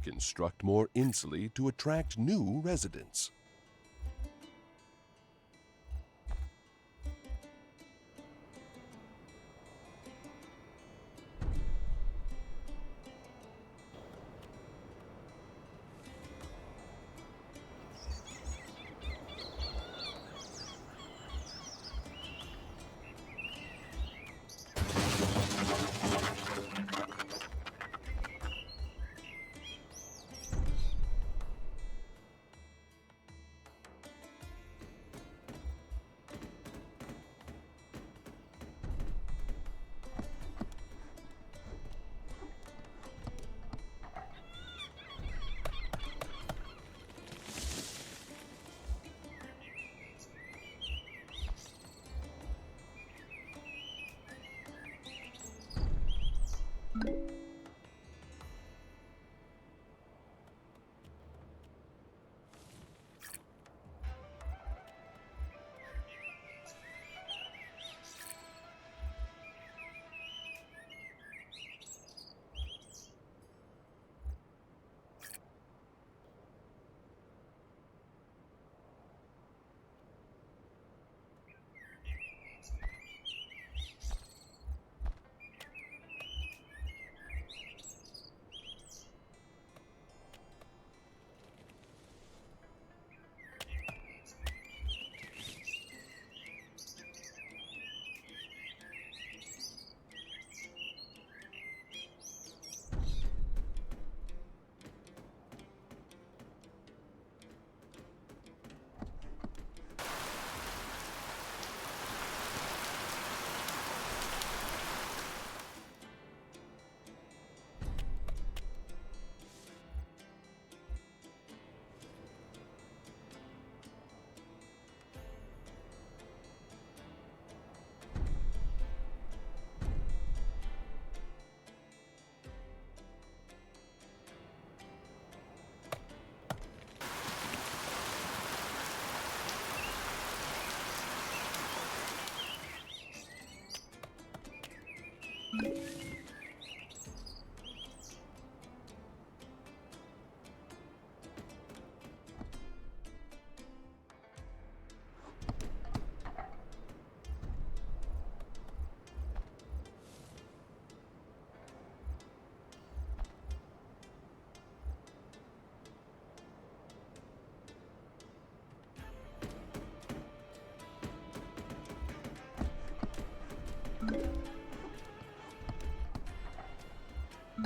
Construct more insulae to attract new residents.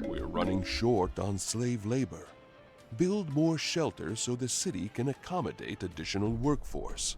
We're running short on slave labor. Build more shelters so the city can accommodate additional workforce.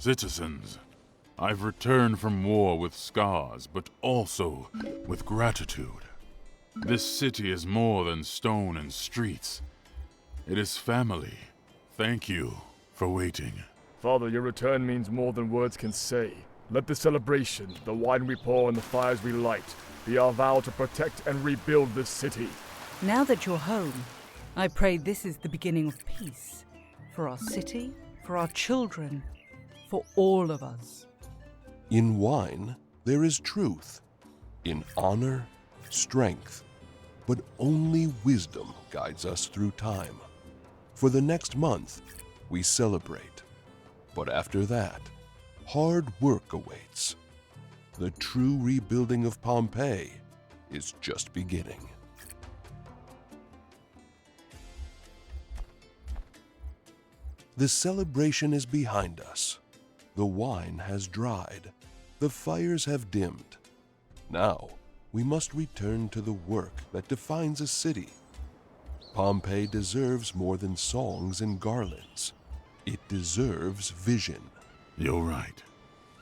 Citizens, I've returned from war with scars, but also with gratitude. This city is more than stone and streets. It is family, Thank you for waiting. Father, your return means more than words can say. Let the celebration, the wine we pour and the fires we light, be our vow to protect and rebuild this city. Now that you're home, I pray this is the beginning of peace. For our city, for our children, for all of us. In wine, there is truth. In honor, strength. But only wisdom guides us through time. For the next month, we celebrate. But after that, hard work awaits. The true rebuilding of Pompeii is just beginning. The celebration is behind us. The wine has dried. The fires have dimmed. Now, we must return to the work that defines a city. Pompeii deserves more than songs and garlands. It deserves vision. You're right.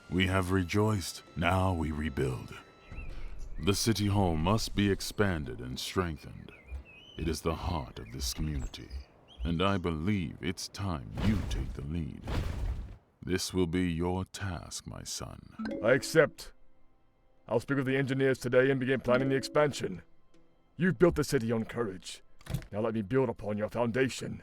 We have rejoiced, now we rebuild. The city hall must be expanded and strengthened. It is the heart of this community, and I believe it's time you take the lead. This will be your task, my son. I accept. I'll speak with the engineers today and begin planning the expansion. You've built the city on courage. Now let me build upon your foundation.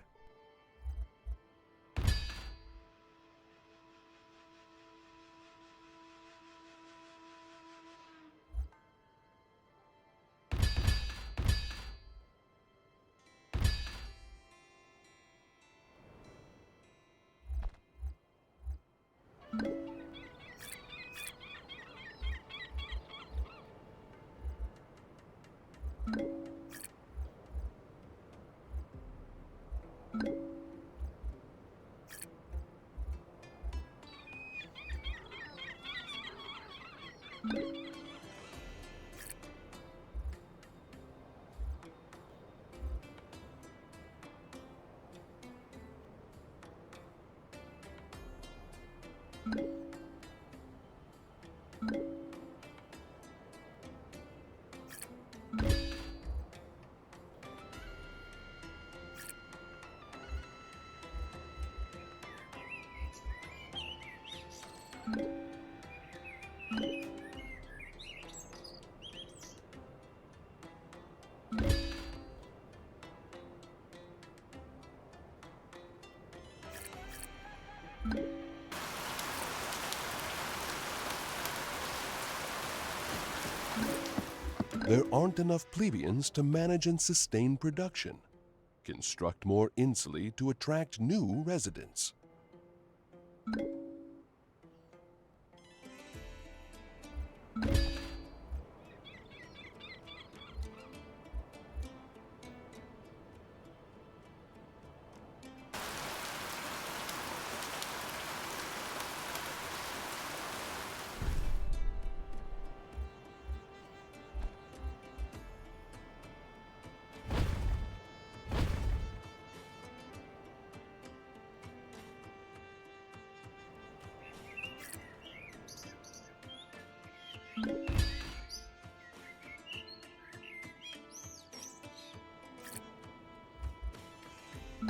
There aren't enough plebeians to manage and sustain production. Construct more insulae to attract new residents.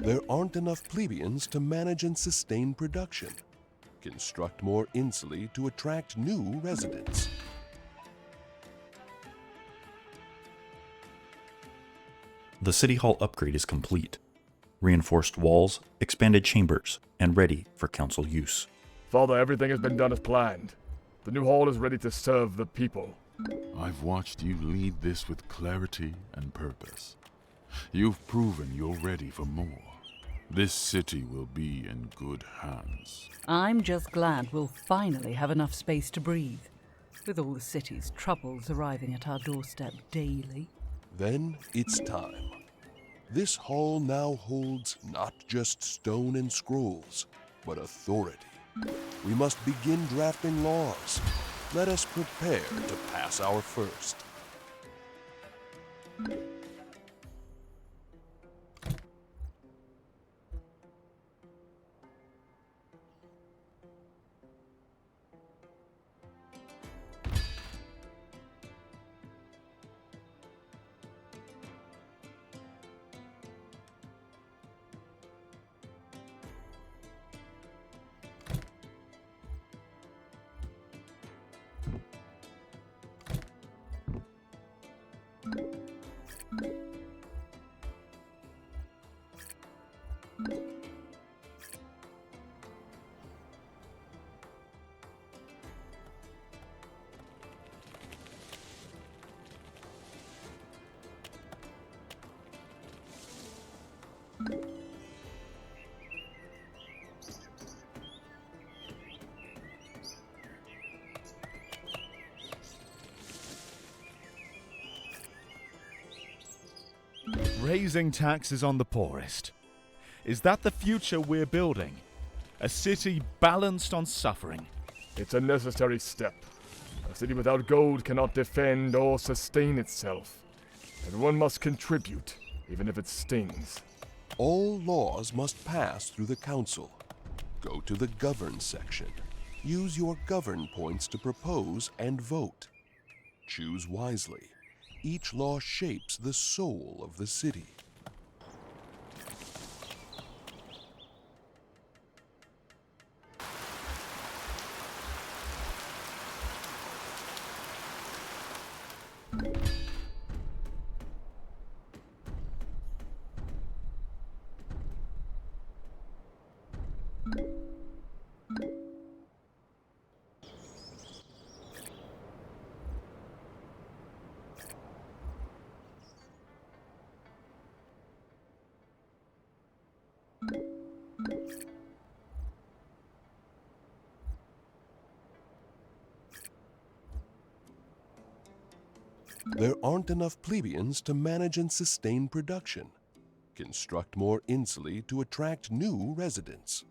There aren't enough plebeians to manage and sustain production. Construct more insulae to attract new residents. The City Hall upgrade is complete. Reinforced walls, expanded chambers, and ready for council use. Father, everything has been done as planned. The new hall is ready to serve the people. I've watched you lead this with clarity and purpose. You've proven you're ready for more. This city will be in good hands. I'm just glad we'll finally have enough space to breathe, with all the city's troubles arriving at our doorstep daily. Then it's time. This hall now holds not just stone and scrolls, but authority. We must begin drafting laws. Let us prepare to pass our first. Raising taxes on the poorest. Is that the future we're building? A city balanced on suffering. It's a necessary step. A city without gold cannot defend or sustain itself. Everyone must contribute, even if it stings. All laws must pass through the council. Go to the govern section. Use your govern points to propose and vote. Choose wisely. Each law shapes the soul of the city. There aren't enough plebeians to manage and sustain production. Construct more insulae to attract new residents.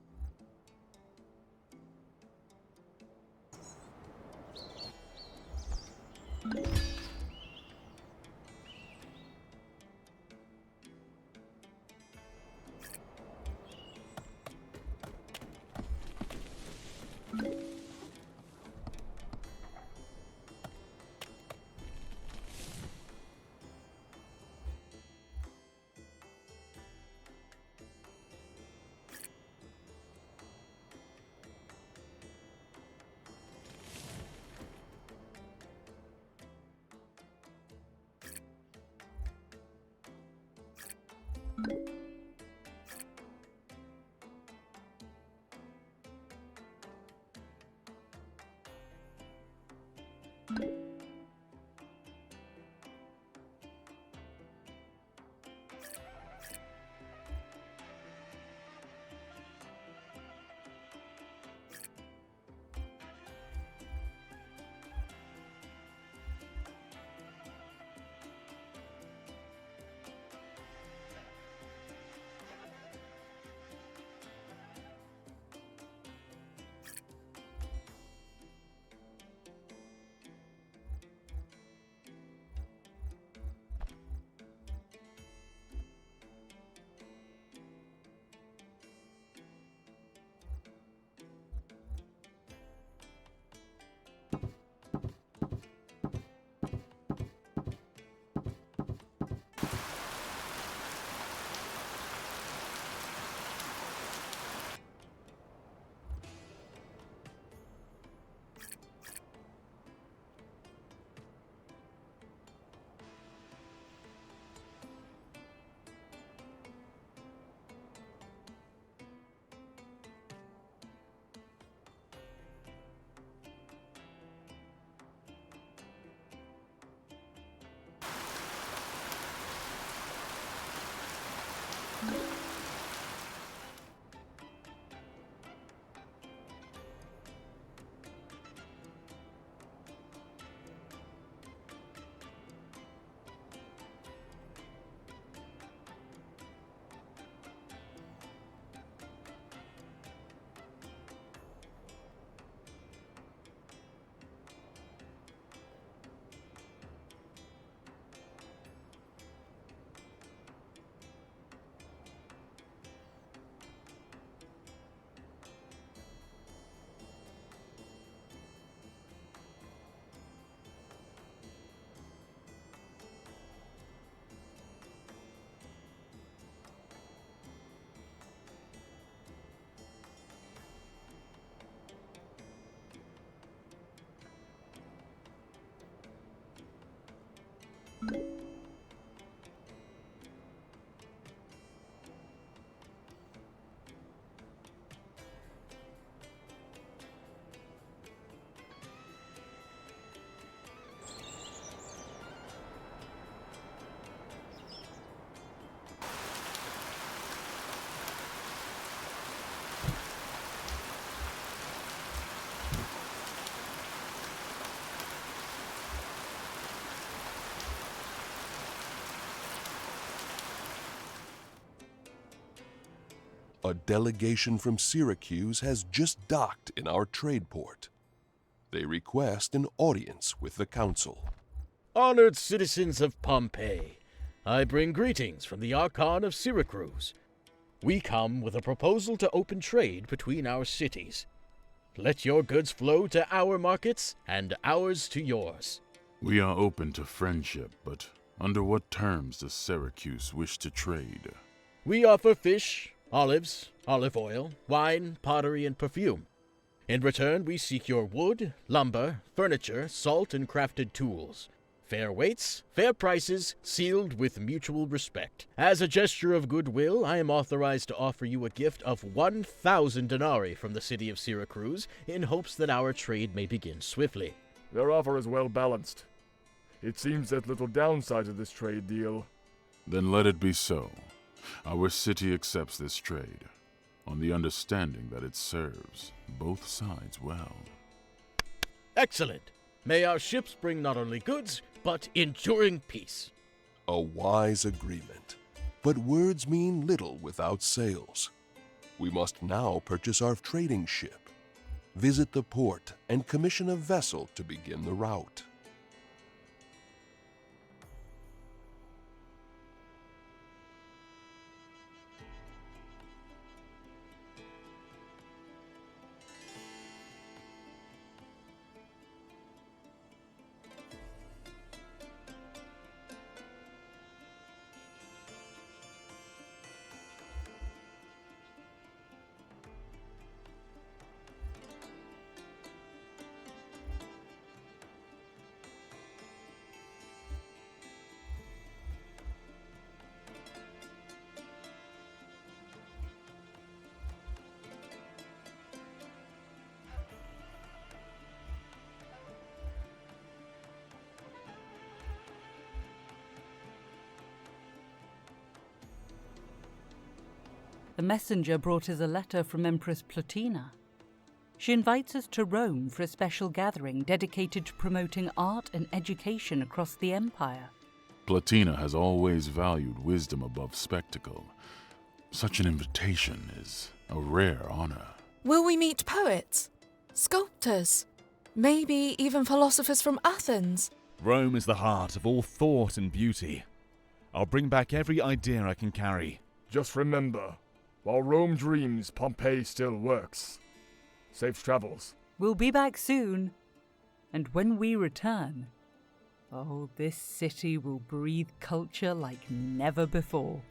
A delegation from Syracuse has just docked in our trade port. They request an audience with the council. Honored citizens of Pompeii, I bring greetings from the Archon of Syracuse. We come with a proposal to open trade between our cities. Let your goods flow to our markets and ours to yours. We are open to friendship, but under what terms does Syracuse wish to trade? We offer fish, olives, olive oil, wine, pottery, and perfume. In return, we seek your wood, lumber, furniture, salt, and crafted tools. Fair weights, fair prices, sealed with mutual respect. As a gesture of goodwill, I am authorized to offer you a gift of 1,000 denarii from the city of Syracuse in hopes that our trade may begin swiftly. Their offer is well balanced. It seems there's little downside to this trade deal. Then let it be so. Our city accepts this trade, on the understanding that it serves both sides well. Excellent! May our ships bring not only goods, but enduring peace. A wise agreement. But words mean little without sails. We must now purchase our trading ship, visit the port, and commission a vessel to begin the route. The messenger brought us a letter from Empress Plotina. She invites us to Rome for a special gathering dedicated to promoting art and education across the empire. Plotina has always valued wisdom above spectacle. Such an invitation is a rare honor. Will we meet poets, sculptors, maybe even philosophers from Athens? Rome is the heart of all thought and beauty. I'll bring back every idea I can carry. Just remember, while Rome dreams, Pompeii still works. Safe travels. We'll be back soon. And when we return, oh, this city will breathe culture like never before.